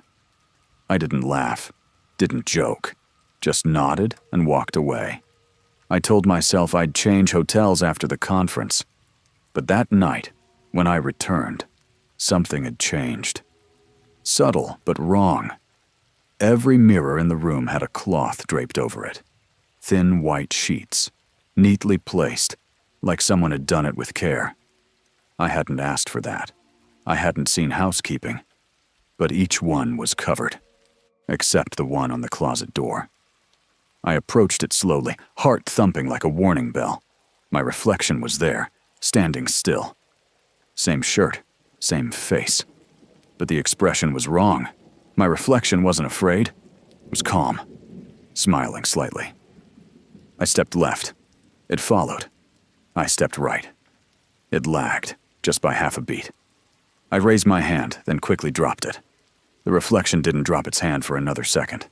I didn't laugh, didn't joke, just nodded and walked away. I told myself I'd change hotels after the conference. But that night, when I returned, something had changed. Subtle, but wrong. Every mirror in the room had a cloth draped over it. Thin white sheets, neatly placed, like someone had done it with care. I hadn't asked for that. I hadn't seen housekeeping. But each one was covered, except the one on the closet door. I approached it slowly, heart thumping like a warning bell. My reflection was there, standing still. Same shirt, same face. But the expression was wrong. My reflection wasn't afraid. It was calm, smiling slightly. I stepped left. It followed. I stepped right. It lagged, just by half a beat. I raised my hand, then quickly dropped it. The reflection didn't drop its hand for another second.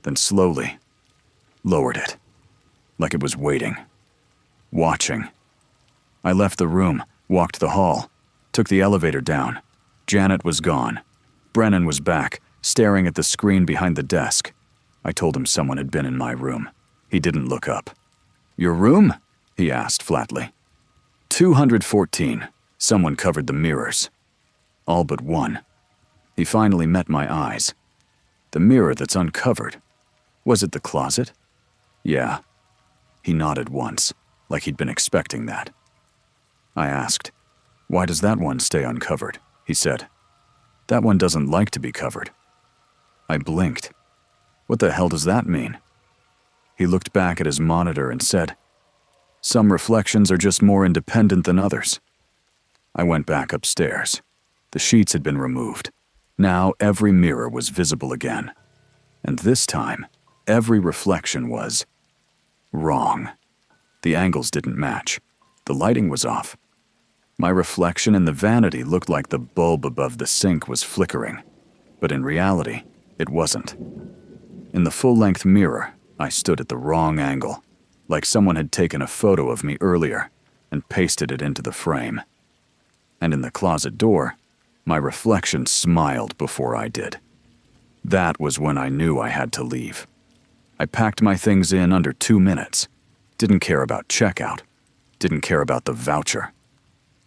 Then slowly lowered it, like it was waiting, watching. I left the room, walked the hall, took the elevator down. Janet was gone. Brennan was back, staring at the screen behind the desk. I told him someone had been in my room. He didn't look up. "Your room?" he asked flatly. 214. Someone covered the mirrors. All but one. He finally met my eyes. "The mirror that's uncovered. Was it the closet?" "Yeah." He nodded once, like he'd been expecting that. I asked, "Why does that one stay uncovered?" He said, "That one doesn't like to be covered." I blinked. "What the hell does that mean?" He looked back at his monitor and said, "Some reflections are just more independent than others." I went back upstairs. The sheets had been removed. Now every mirror was visible again. And this time, every reflection was wrong. The angles didn't match. The lighting was off. My reflection in the vanity looked like the bulb above the sink was flickering, but in reality, it wasn't. In the full-length mirror, I stood at the wrong angle, like someone had taken a photo of me earlier and pasted it into the frame. And in the closet door, my reflection smiled before I did. That was when I knew I had to leave. I packed my things in under 2 minutes. Didn't care about checkout. Didn't care about the voucher.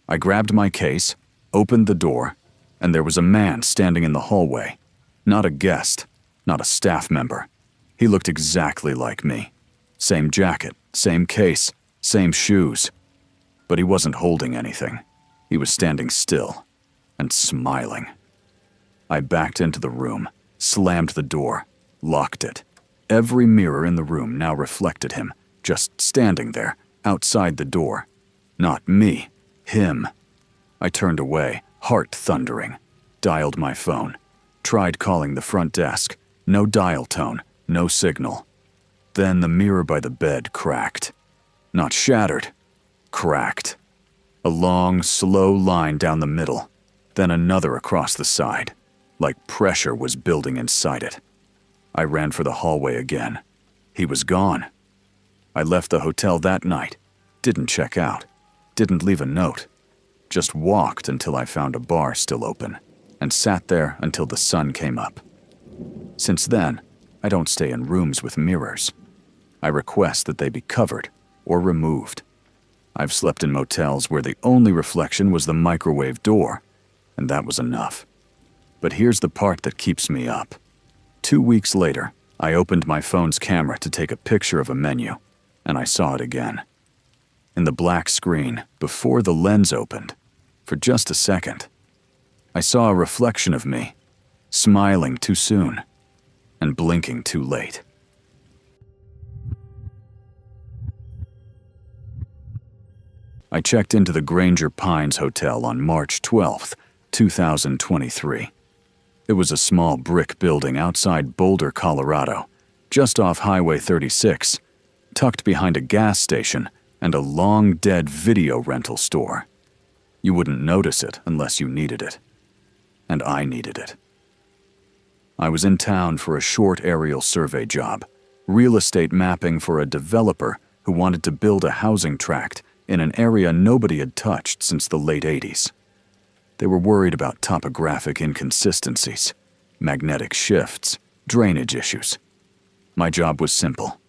I grabbed my case, opened the door, and there was a man standing in the hallway. Not a guest, not a staff member. He looked exactly like me. Same jacket, same case, same shoes. But he wasn't holding anything. He was standing still and smiling. I backed into the room, slammed the door, locked it. Every mirror in the room now reflected him, just standing there, outside the door. Not me, him. I turned away, heart thundering, dialed my phone, tried calling the front desk. No dial tone, no signal. Then the mirror by the bed cracked. Not shattered, cracked. A long, slow line down the middle, then another across the side, like pressure was building inside it. I ran for the hallway again. He was gone. I left the hotel that night, didn't check out, didn't leave a note, just walked until I found a bar still open, and sat there until the sun came up. Since then, I don't stay in rooms with mirrors. I request that they be covered or removed. I've slept in motels where the only reflection was the microwave door, and that was enough. But here's the part that keeps me up. 2 weeks later, I opened my phone's camera to take a picture of a menu, and I saw it again. In the black screen, before the lens opened, for just a second, I saw a reflection of me, smiling too soon and blinking too late. I checked into the Granger Pines Hotel on March 12th, 2023. It was a small brick building outside Boulder, Colorado, just off Highway 36, tucked behind a gas station and a long-dead video rental store. You wouldn't notice it unless you needed it. And I needed it. I was in town for a short aerial survey job, real estate mapping for a developer who wanted to build a housing tract in an area nobody had touched since the late 80s. They were worried about topographic inconsistencies, magnetic shifts, drainage issues. My job was simple.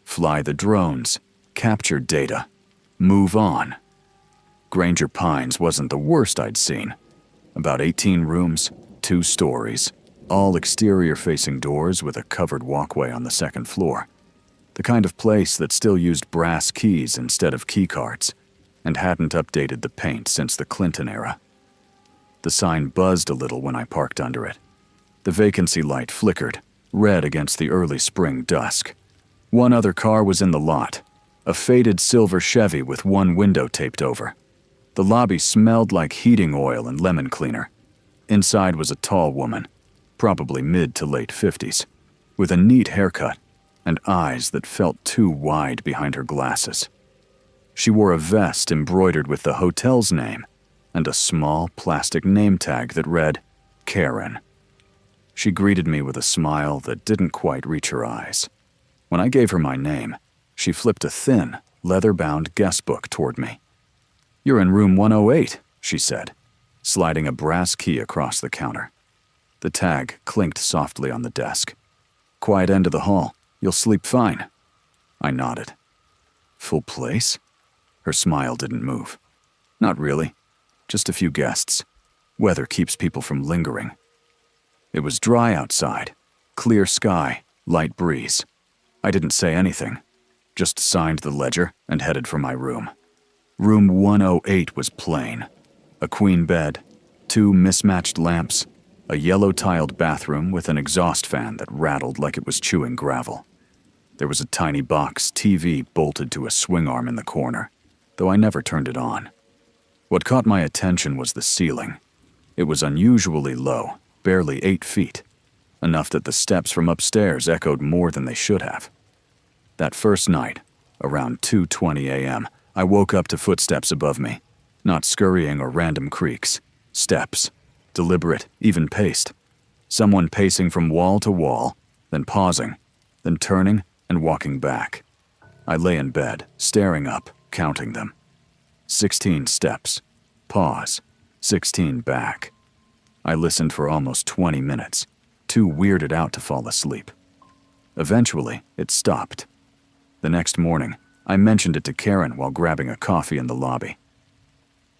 Fly the drones, capture data, move on. Granger Pines wasn't the worst I'd seen. About 18 rooms, 2 stories, all exterior-facing doors with a covered walkway on the second floor. The kind of place that still used brass keys instead of keycards, and hadn't updated the paint since the Clinton era. The sign buzzed a little when I parked under it. The vacancy light flickered, red against the early spring dusk. One other car was in the lot, a faded silver Chevy with one window taped over. The lobby smelled like heating oil and lemon cleaner. Inside was a tall woman, probably mid to late 50s, with a neat haircut and eyes that felt too wide behind her glasses. She wore a vest embroidered with the hotel's name and a small plastic name tag that read, Karen. She greeted me with a smile that didn't quite reach her eyes. When I gave her my name, she flipped a thin, leather-bound guest book toward me. "You're in room 108, she said, sliding a brass key across the counter. The tag clinked softly on the desk. "Quiet end of the hall. You'll sleep fine." I nodded. "Full place?" Her smile didn't move. "Not really. Just a few guests. Weather keeps people from lingering." It was dry outside. Clear sky, light breeze. I didn't say anything. Just signed the ledger and headed for my room. Room 108 was plain. A queen bed, 2 mismatched lamps, a yellow-tiled bathroom with an exhaust fan that rattled like it was chewing gravel. There was a tiny box TV bolted to a swing arm in the corner, though I never turned it on. What caught my attention was the ceiling. It was unusually low, barely 8 feet, enough that the steps from upstairs echoed more than they should have. That first night, around 2:20 a.m., I woke up to footsteps above me, not scurrying or random creaks, steps, deliberate, even paced. Someone pacing from wall to wall, then pausing, then turning and walking back. I lay in bed, staring up, counting them. 16 steps. Pause. 16 back. I listened for almost 20 minutes, too weirded out to fall asleep. Eventually, it stopped. The next morning, I mentioned it to Karen while grabbing a coffee in the lobby.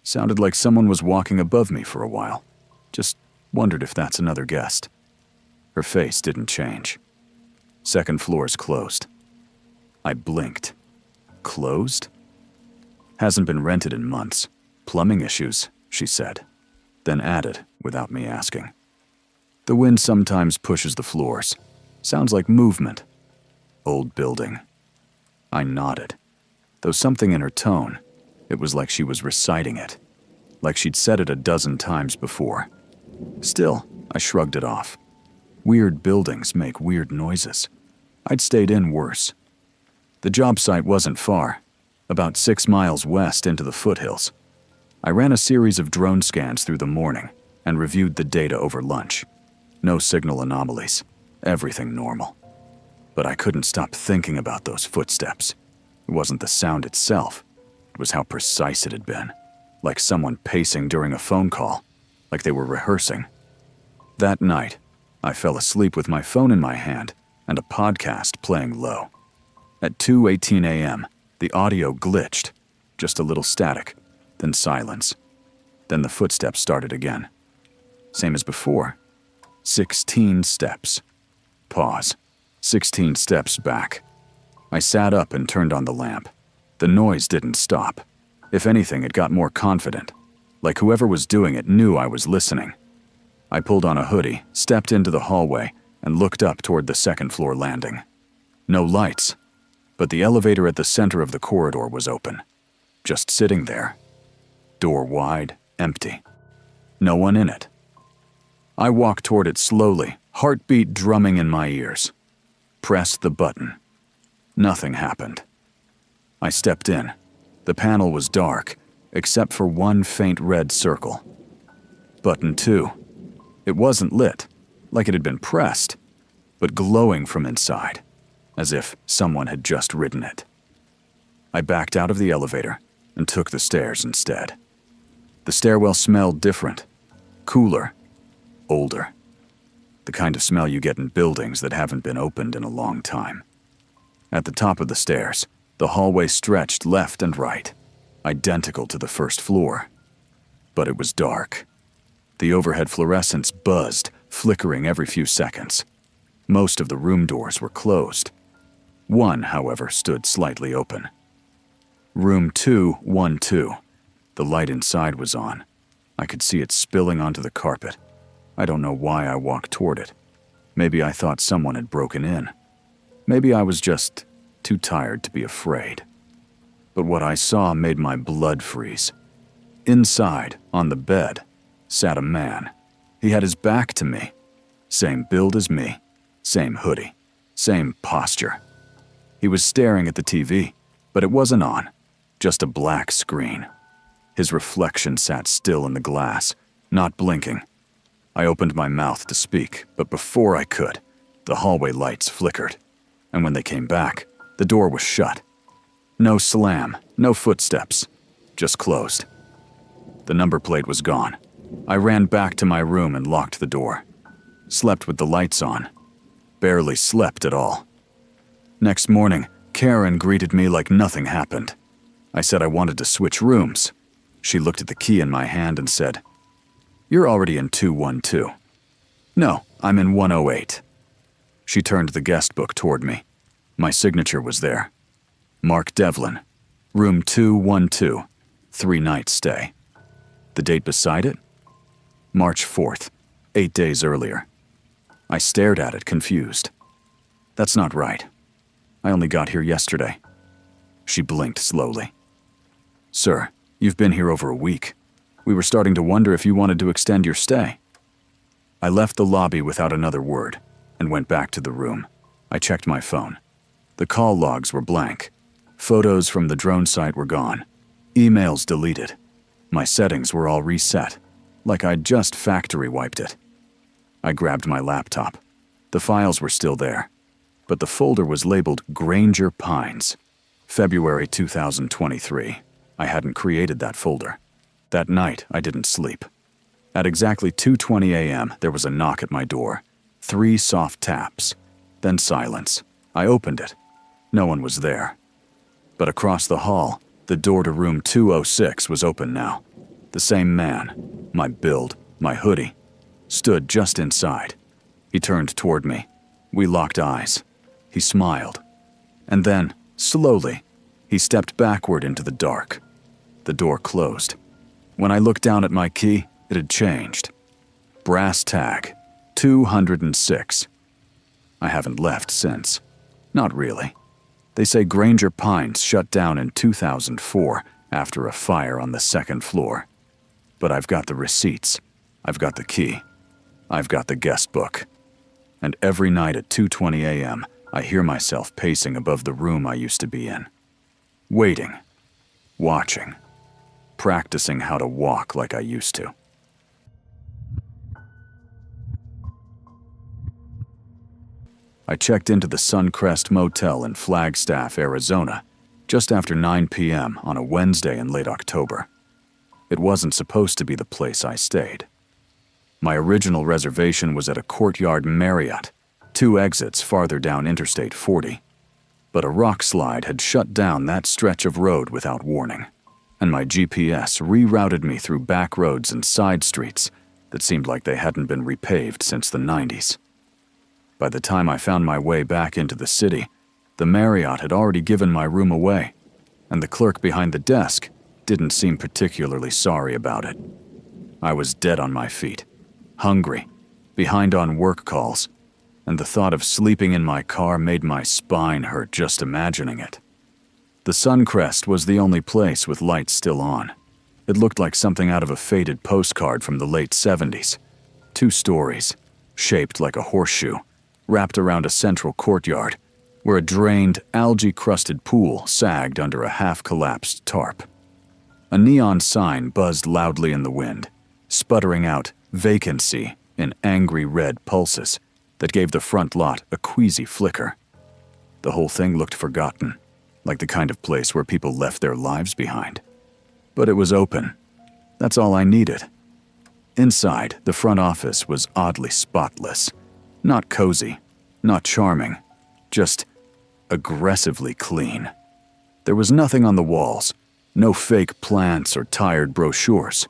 Sounded like someone was walking above me for a while. Just wondered if that's another guest. Her face didn't change. Second floor's closed. I blinked. Closed? Hasn't been rented in months. Plumbing issues, she said. Then added, without me asking. The wind sometimes pushes the floors. Sounds like movement. Old building. I nodded. Though something in her tone, it was like she was reciting it. Like she'd said it a dozen times before. Still, I shrugged it off. Weird buildings make weird noises. I'd stayed in worse. The job site wasn't far, about 6 miles west into the foothills. I ran a series of drone scans through the morning and reviewed the data over lunch. No signal anomalies. Everything normal. But I couldn't stop thinking about those footsteps. It wasn't the sound itself. It was how precise it had been. Like someone pacing during a phone call. Like they were rehearsing. That night, I fell asleep with my phone in my hand and a podcast playing low. At 2:18 a.m., the audio glitched. Just a little static, then silence. Then the footsteps started again. Same as before. 16 steps. Pause. 16 steps back. I sat up and turned on the lamp. The noise didn't stop. If anything, it got more confident. Like whoever was doing it knew I was listening. I pulled on a hoodie, stepped into the hallway, and looked up toward the second-floor landing. No lights, but the elevator at the center of the corridor was open. Just sitting there. Door wide, empty. No one in it. I walked toward it slowly, heartbeat drumming in my ears. Pressed the button. Nothing happened. I stepped in. The panel was dark, except for one faint red circle. Button 2. It wasn't lit, like it had been pressed, but glowing from inside, as if someone had just ridden it. I backed out of the elevator and took the stairs instead. The stairwell smelled different, cooler, older. The kind of smell you get in buildings that haven't been opened in a long time. At the top of the stairs, the hallway stretched left and right, identical to the first floor. But it was dark. The overhead fluorescents buzzed, flickering every few seconds. Most of the room doors were closed. One, however, stood slightly open. Room 212. The light inside was on. I could see it spilling onto the carpet. I don't know why I walked toward it. Maybe I thought someone had broken in. Maybe I was just too tired to be afraid. But what I saw made my blood freeze. Inside, on the bed, sat a man. He had his back to me. Same build as me. Same hoodie. Same posture. He was staring at the TV, but it wasn't on. Just a black screen. His reflection sat still in the glass, not blinking. I opened my mouth to speak, but before I could, the hallway lights flickered. And when they came back, the door was shut. No slam, no footsteps, just closed. The number plate was gone. I ran back to my room and locked the door. Slept with the lights on. Barely slept at all. Next morning, Karen greeted me like nothing happened. I said I wanted to switch rooms. She looked at the key in my hand and said, "You're already in 212. "No, I'm in 108. She turned the guest book toward me. My signature was there. Mark Devlin, room 212, 3-night stay. The date beside it? March 4th, 8 days earlier. I stared at it, confused. That's not right. I only got here yesterday. She blinked slowly. "Sir, you've been here over a week. We were starting to wonder if you wanted to extend your stay." I left the lobby without another word and went back to the room. I checked my phone. The call logs were blank. Photos from the drone site were gone. Emails deleted. My settings were all reset, like I'd just factory wiped it. I grabbed my laptop. The files were still there, but the folder was labeled Granger Pines. February 2023. I hadn't created that folder. That night, I didn't sleep. At exactly 2:20 a.m., there was a knock at my door. 3 soft taps. Then silence. I opened it. No one was there. But across the hall, the door to room 206 was open now. The same man, my build, my hoodie, stood just inside. He turned toward me. We locked eyes. He smiled. And then, slowly, he stepped backward into the dark. The door closed. When I looked down at my key, it had changed. Brass tag, 206. I haven't left since. Not really. They say Granger Pines shut down in 2004 after a fire on the 2nd floor. But I've got the receipts. I've got the key. I've got the guest book. And every night at 2:20 a.m., I hear myself pacing above the room I used to be in. Waiting. Watching. Practicing how to walk like I used to. I checked into the Suncrest Motel in Flagstaff, Arizona, just after 9 p.m. on a Wednesday in late October. It wasn't supposed to be the place I stayed. My original reservation was at a Courtyard Marriott, 2 exits farther down Interstate 40. But a rock slide had shut down that stretch of road without warning, and my GPS rerouted me through back roads and side streets that seemed like they hadn't been repaved since the 90s. By the time I found my way back into the city, the Marriott had already given my room away, and the clerk behind the desk didn't seem particularly sorry about it. I was dead on my feet, hungry, behind on work calls, and the thought of sleeping in my car made my spine hurt just imagining it. The Suncrest was the only place with lights still on. It looked like something out of a faded postcard from the late 70s. 2 stories, shaped like a horseshoe, wrapped around a central courtyard, where a drained, algae-crusted pool sagged under a half-collapsed tarp. A neon sign buzzed loudly in the wind, sputtering out vacancy in angry red pulses that gave the front lot a queasy flicker. The whole thing looked forgotten, like the kind of place where people left their lives behind. But it was open. That's all I needed. Inside, the front office was oddly spotless. Not cozy, not charming, just aggressively clean. There was nothing on the walls, no fake plants or tired brochures.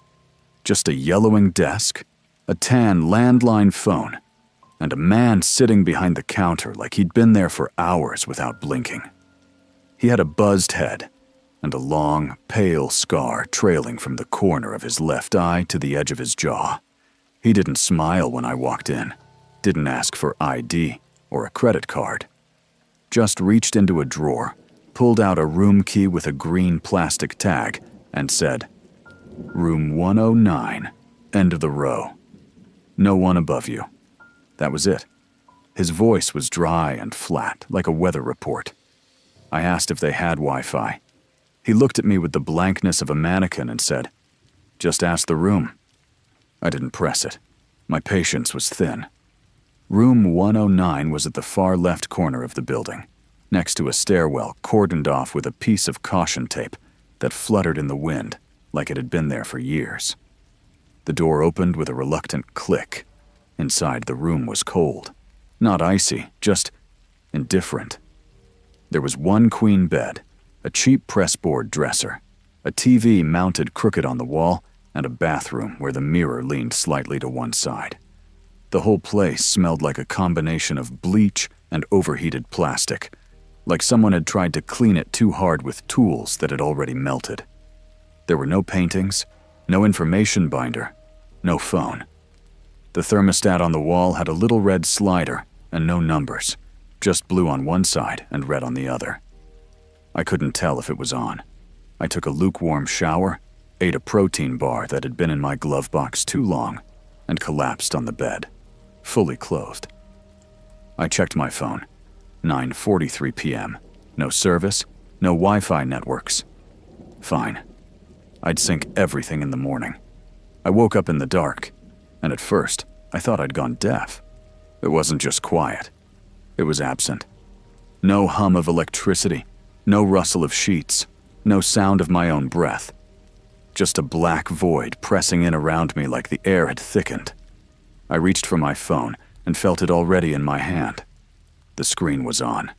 Just a yellowing desk, a tan landline phone, and a man sitting behind the counter like he'd been there for hours without blinking. He had a buzzed head and a long, pale scar trailing from the corner of his left eye to the edge of his jaw. He didn't smile when I walked in. Didn't ask for ID or a credit card. Just reached into a drawer, pulled out a room key with a green plastic tag, and said, "Room 109, end of the row. No one above you." That was it. His voice was dry and flat, like a weather report. I asked if they had Wi-Fi. He looked at me with the blankness of a mannequin and said, "Just ask the room." I didn't press it. My patience was thin. Room 109 was at the far left corner of the building, next to a stairwell cordoned off with a piece of caution tape that fluttered in the wind like it had been there for years. The door opened with a reluctant click. Inside, the room was cold. Not icy, just indifferent. There was one queen bed, a cheap pressboard dresser, a TV mounted crooked on the wall, and a bathroom where the mirror leaned slightly to one side. The whole place smelled like a combination of bleach and overheated plastic, like someone had tried to clean it too hard with tools that had already melted. There were no paintings, no information binder, no phone. The thermostat on the wall had a little red slider and no numbers, just blue on one side and red on the other. I couldn't tell if it was on. I took a lukewarm shower, ate a protein bar that had been in my glove box too long, and collapsed on the bed, fully clothed. I checked my phone. 9:43 p.m. No service, no Wi-Fi networks. Fine. I'd sync everything in the morning. I woke up in the dark, and at first, I thought I'd gone deaf. It wasn't just quiet. It was absent. No hum of electricity, no rustle of sheets, no sound of my own breath. Just a black void pressing in around me like the air had thickened. I reached for my phone and felt it already in my hand. The screen was on.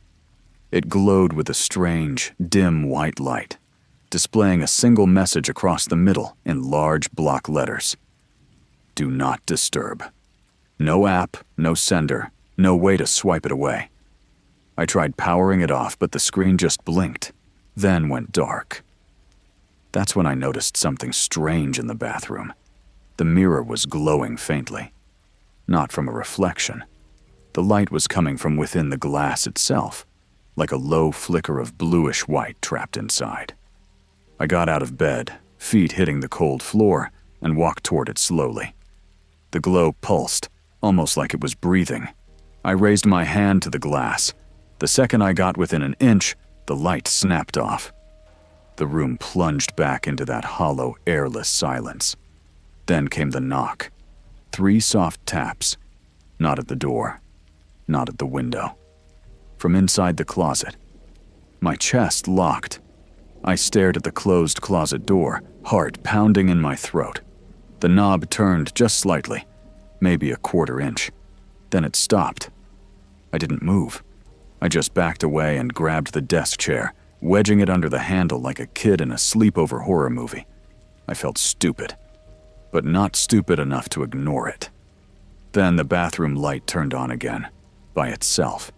It glowed with a strange, dim white light, displaying a single message across the middle in large block letters. Do not disturb. No app, no sender, no way to swipe it away. I tried powering it off, but the screen just blinked, then went dark. That's when I noticed something strange in the bathroom. The mirror was glowing faintly. Not from a reflection. The light was coming from within the glass itself, like a low flicker of bluish white trapped inside. I got out of bed, feet hitting the cold floor, and walked toward it slowly. The glow pulsed, almost like it was breathing. I raised my hand to the glass. The second I got within an inch, the light snapped off. The room plunged back into that hollow, airless silence. Then came the knock. 3 soft taps. Not at the door. Not at the window. From inside the closet. My chest locked. I stared at the closed closet door, heart pounding in my throat. The knob turned just slightly, maybe a quarter inch. Then it stopped. I didn't move. I just backed away and grabbed the desk chair, wedging it under the handle like a kid in a sleepover horror movie. I felt stupid, but not stupid enough to ignore it. Then the bathroom light turned on again, by itself.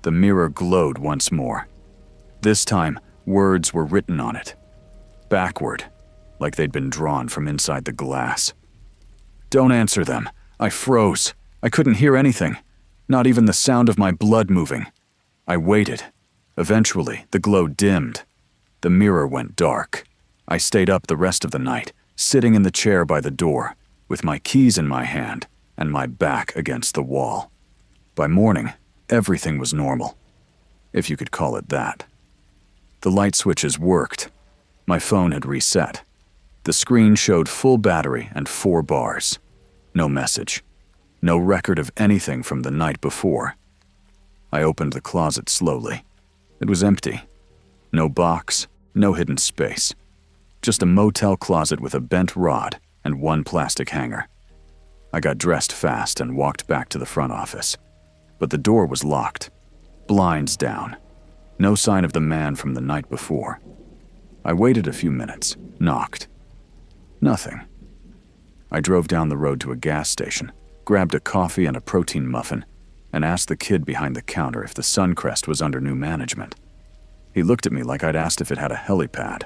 The mirror glowed once more. This time, words were written on it. Backward, like they'd been drawn from inside the glass. Don't answer them. I froze. I couldn't hear anything, not even the sound of my blood moving. I waited. Eventually, the glow dimmed. The mirror went dark. I stayed up the rest of the night, sitting in the chair by the door, with my keys in my hand and my back against the wall. By morning, everything was normal, if you could call it that. The light switches worked. My phone had reset. The screen showed full battery and 4 bars. No message. No record of anything from the night before. I opened the closet slowly. It was empty. No box, no hidden space. Just a motel closet with a bent rod and 1 plastic hanger. I got dressed fast and walked back to the front office. But the door was locked. Blinds down. No sign of the man from the night before. I waited a few minutes, knocked. Nothing. I drove down the road to a gas station, grabbed a coffee and a protein muffin, and asked the kid behind the counter if the Suncrest was under new management. He looked at me like I'd asked if it had a helipad.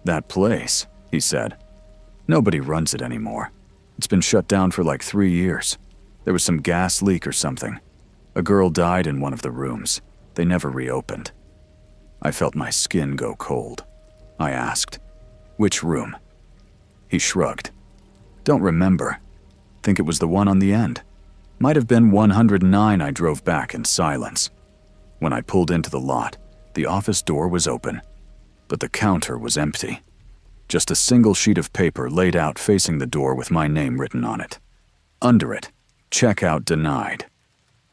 That place, he said. Nobody runs it anymore. It's been shut down for like 3 years. There was some gas leak or something. A girl died in one of the rooms. They never reopened. I felt my skin go cold. I asked, "Which room?" He shrugged. "Don't remember. Think it was the one on the end. Might have been 109." I drove back in silence. When I pulled into the lot, the office door was open, but the counter was empty. Just a single sheet of paper laid out facing the door with my name written on it. Under it, checkout denied.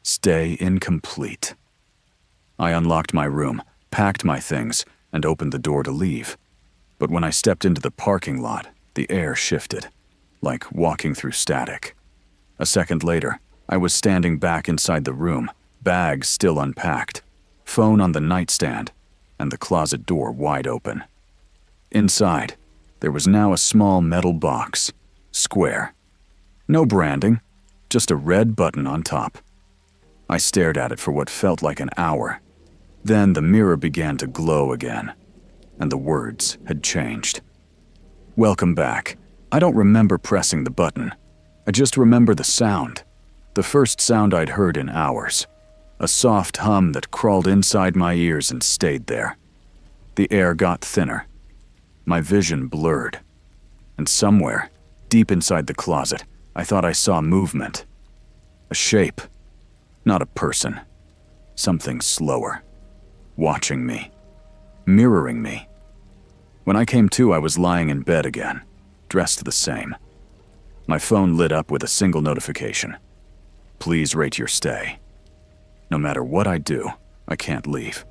Stay incomplete. I unlocked my room, packed my things, and opened the door to leave. But when I stepped into the parking lot, the air shifted, like walking through static. A second later, I was standing back inside the room, bags still unpacked, phone on the nightstand, and the closet door wide open. Inside, there was now a small metal box, square. No branding, just a red button on top. I stared at it for what felt like an hour. Then the mirror began to glow again, and the words had changed. Welcome back. I don't remember pressing the button. I just remember the sound. The first sound I'd heard in hours. A soft hum that crawled inside my ears and stayed there. The air got thinner. My vision blurred. And somewhere, deep inside the closet, I thought I saw movement. A shape. Not a person. Something slower. Watching me. Mirroring me. When I came to, I was lying in bed again, dressed the same. My phone lit up with a single notification. Please rate your stay. No matter what I do, I can't leave.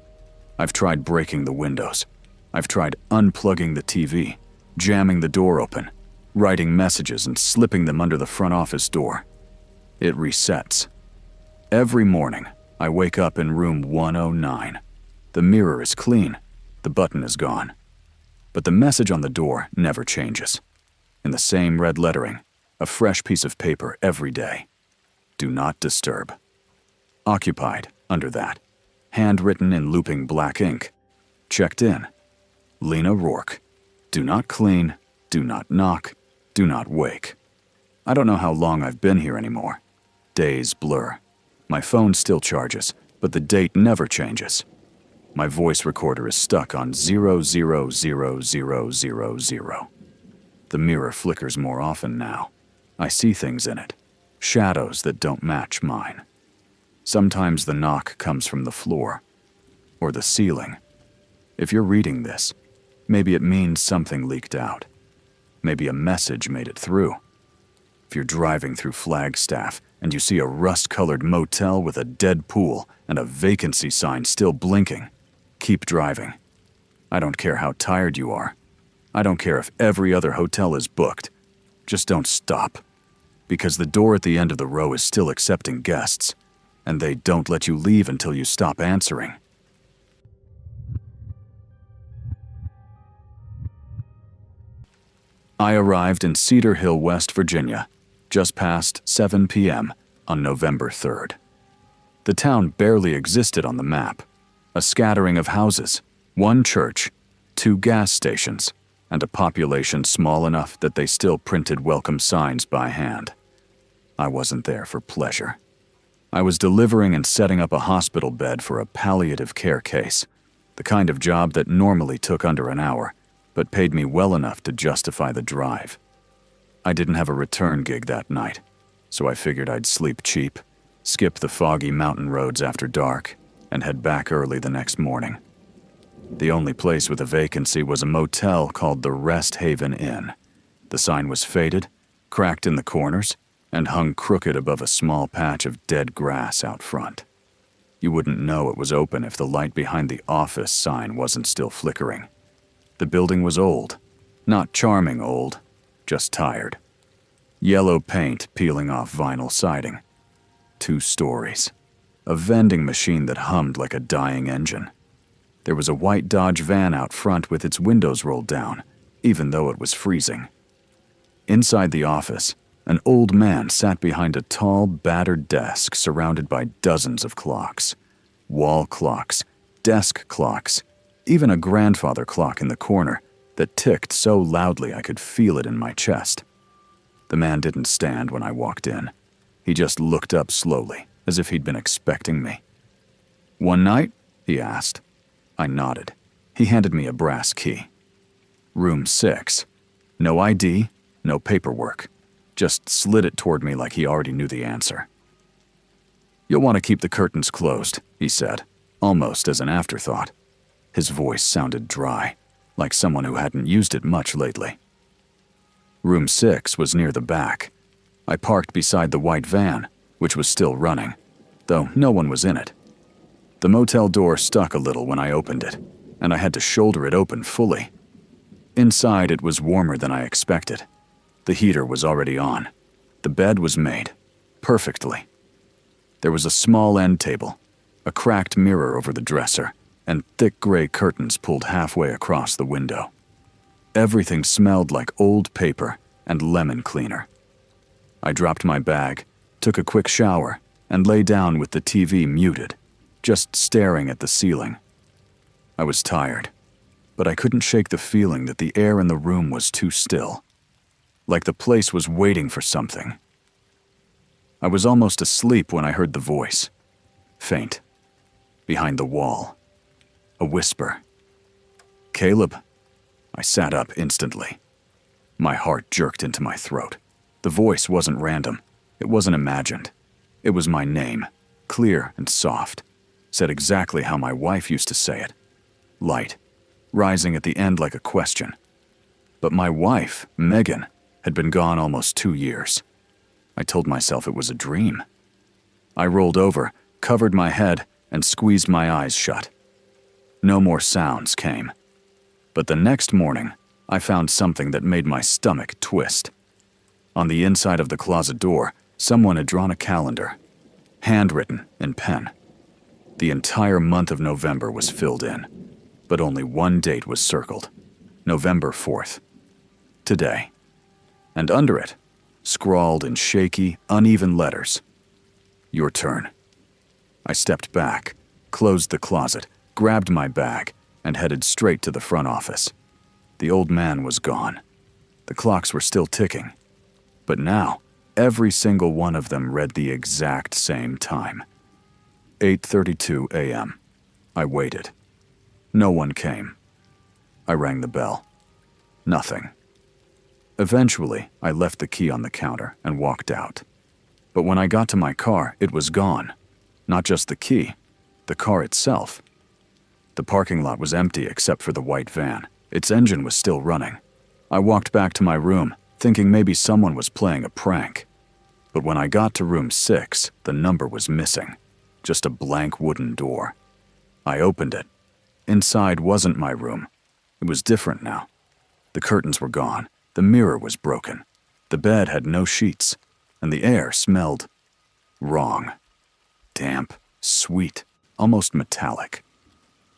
I've tried breaking the windows. I've tried unplugging the TV, jamming the door open, writing messages and slipping them under the front office door. It resets. Every morning, I wake up in room 109. The mirror is clean. The button is gone. But the message on the door never changes. In the same red lettering, a fresh piece of paper every day. Do not disturb. Occupied under that. Handwritten in looping black ink. Checked in. Lena Rourke. Do not clean. Do not knock. Do not wake. I don't know how long I've been here anymore. Days blur. My phone still charges, but the date never changes. My voice recorder is stuck on 000000. The mirror flickers more often now. I see things in it. Shadows that don't match mine. Sometimes the knock comes from the floor. Or the ceiling. If you're reading this, maybe it means something leaked out. Maybe a message made it through. If you're driving through Flagstaff and you see a rust-colored motel with a dead pool and a vacancy sign still blinking, keep driving. I don't care how tired you are. I don't care if every other hotel is booked. Just don't stop. Because the door at the end of the row is still accepting guests, and they don't let you leave until you stop answering. I arrived in Cedar Hill, West Virginia, just past 7 p.m. on November 3rd. The town barely existed on the map. A scattering of houses, one church, 2 gas stations, and a population small enough that they still printed welcome signs by hand. I wasn't there for pleasure. I was delivering and setting up a hospital bed for a palliative care case, the kind of job that normally took under an hour, but paid me well enough to justify the drive. I didn't have a return gig that night, so I figured I'd sleep cheap, skip the foggy mountain roads after dark, and head back early the next morning. The only place with a vacancy was a motel called the Rest Haven Inn. The sign was faded, cracked in the corners, and hung crooked above a small patch of dead grass out front. You wouldn't know it was open if the light behind the office sign wasn't still flickering. The building was old. Not charming old, just tired. Yellow paint peeling off vinyl siding. 2 stories. A vending machine that hummed like a dying engine. There was a white Dodge van out front with its windows rolled down, even though it was freezing. Inside the office, an old man sat behind a tall, battered desk surrounded by dozens of clocks. Wall clocks, desk clocks, even a grandfather clock in the corner that ticked so loudly I could feel it in my chest. The man didn't stand when I walked in. He just looked up slowly, as if he'd been expecting me. "One night?" he asked. I nodded. He handed me a brass key. Room 6. No ID, no paperwork. Just slid it toward me like he already knew the answer. "You'll want to keep the curtains closed," he said, almost as an afterthought. His voice sounded dry, like someone who hadn't used it much lately. Room 6 was near the back. I parked beside the white van, which was still running, though no one was in it. The motel door stuck a little when I opened it, and I had to shoulder it open fully. Inside, it was warmer than I expected. The heater was already on. The bed was made, perfectly. There was a small end table, a cracked mirror over the dresser, and thick gray curtains pulled halfway across the window. Everything smelled like old paper and lemon cleaner. I dropped my bag, took a quick shower, and lay down with the TV muted, just staring at the ceiling. I was tired, but I couldn't shake the feeling that the air in the room was too still, like the place was waiting for something. I was almost asleep when I heard the voice, faint, behind the wall. A whisper. "Caleb." I sat up instantly. My heart jerked into my throat. The voice wasn't random. It wasn't imagined. It was my name, clear and soft, said exactly how my wife used to say it. Light, rising at the end like a question. But my wife, Megan, had been gone almost 2 years. I told myself it was a dream. I rolled over, covered my head, and squeezed my eyes shut. No more sounds came. But the next morning, I found something that made my stomach twist. On the inside of the closet door, someone had drawn a calendar, handwritten in pen. The entire month of November was filled in, but only one date was circled, November 4th. Today. And under it, scrawled in shaky, uneven letters, "Your turn." I stepped back, closed the closet, grabbed my bag, and headed straight to the front office. The old man was gone. The clocks were still ticking. But now, every single one of them read the exact same time. 8:32 a.m. I waited. No one came. I rang the bell. Nothing. Eventually, I left the key on the counter and walked out. But when I got to my car, it was gone. Not just the key, the car itself. The parking lot was empty except for the white van. Its engine was still running. I walked back to my room, thinking maybe someone was playing a prank. But when I got to room 6, the number was missing. Just a blank wooden door. I opened it. Inside wasn't my room. It was different now. The curtains were gone. The mirror was broken. The bed had no sheets, and the air smelled wrong. Damp, sweet, almost metallic.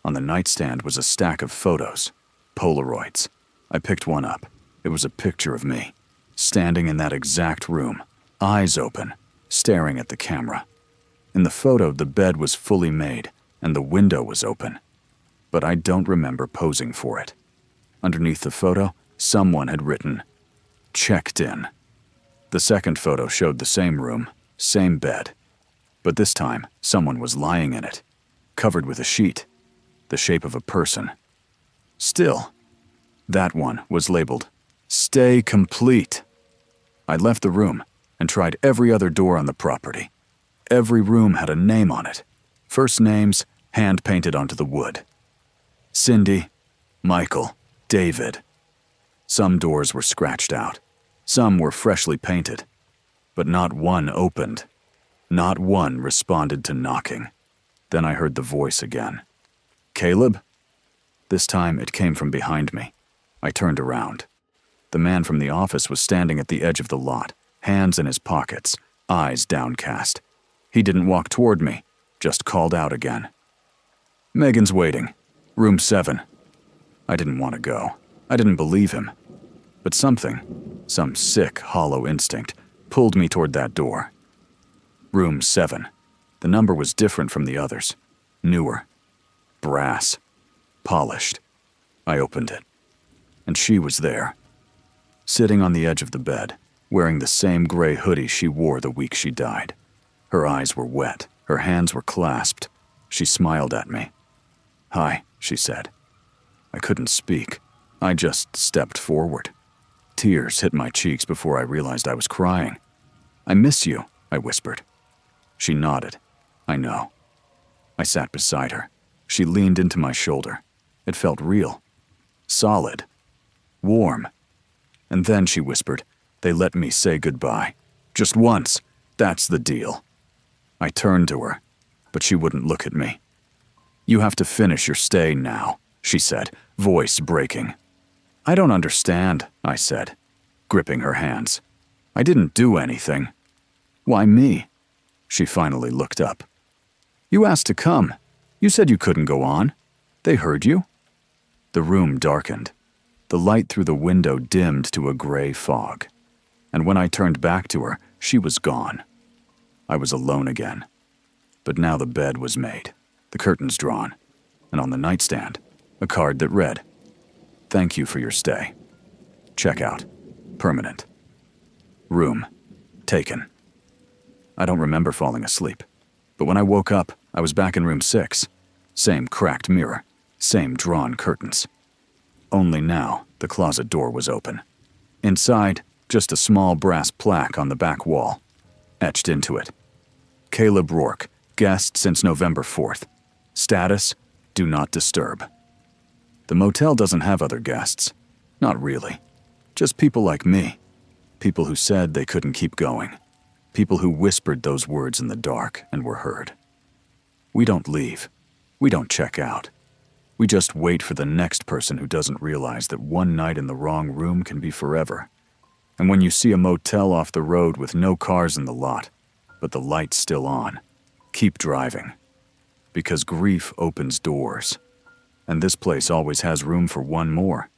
On the nightstand was a stack of photos, Polaroids. I picked one up. It was a picture of me, standing in that exact room, eyes open, staring at the camera. In the photo, the bed was fully made, and the window was open. But I don't remember posing for it. Underneath the photo, someone had written, "Checked in." The second photo showed the same room, same bed. But this time, someone was lying in it, covered with a sheet, the shape of a person. Still, that one was labeled, "Stay complete." I left the room and tried every other door on the property. Every room had a name on it. First names hand-painted onto the wood. Cindy, Michael, David. Some doors were scratched out. Some were freshly painted. But not one opened. Not one responded to knocking. Then I heard the voice again. "Caleb?" This time it came from behind me. I turned around. The man from the office was standing at the edge of the lot, hands in his pockets, eyes downcast. He didn't walk toward me, just called out again. "Megan's waiting. Room 7. I didn't want to go. I didn't believe him. But something, some sick, hollow instinct, pulled me toward that door. Room 7. The number was different from the others. Newer. Brass. Polished. I opened it. And she was there. Sitting on the edge of the bed, wearing the same gray hoodie she wore the week she died. Her eyes were wet. Her hands were clasped. She smiled at me. "Hi," she said. I couldn't speak. I just stepped forward. Tears hit my cheeks before I realized I was crying. "I miss you," I whispered. She nodded. "I know." I sat beside her. She leaned into my shoulder. It felt real. Solid. Warm. And then she whispered, "They let me say goodbye. Just once. That's the deal." I turned to her, but she wouldn't look at me. "You have to finish your stay now," she said, voice breaking. "I don't understand," I said, gripping her hands. "I didn't do anything." "Why me?" She finally looked up. "You asked to come. You said you couldn't go on. They heard you." The room darkened. The light through the window dimmed to a gray fog. And when I turned back to her, she was gone. I was alone again. But now the bed was made, the curtains drawn, and on the nightstand, a card that read, "Thank you for your stay. Checkout. Permanent. Room. Taken." I don't remember falling asleep, but when I woke up, I was back in room 6. Same cracked mirror, same drawn curtains. Only now, the closet door was open. Inside, just a small brass plaque on the back wall. Etched into it, "Caleb Rourke, guest since November 4th. Status, do not disturb." The motel doesn't have other guests. Not really. Just people like me. People who said they couldn't keep going. People who whispered those words in the dark and were heard. We don't leave. We don't check out. We just wait for the next person who doesn't realize that one night in the wrong room can be forever. And when you see a motel off the road with no cars in the lot, but the light's still on, keep driving. Because grief opens doors. And this place always has room for one more.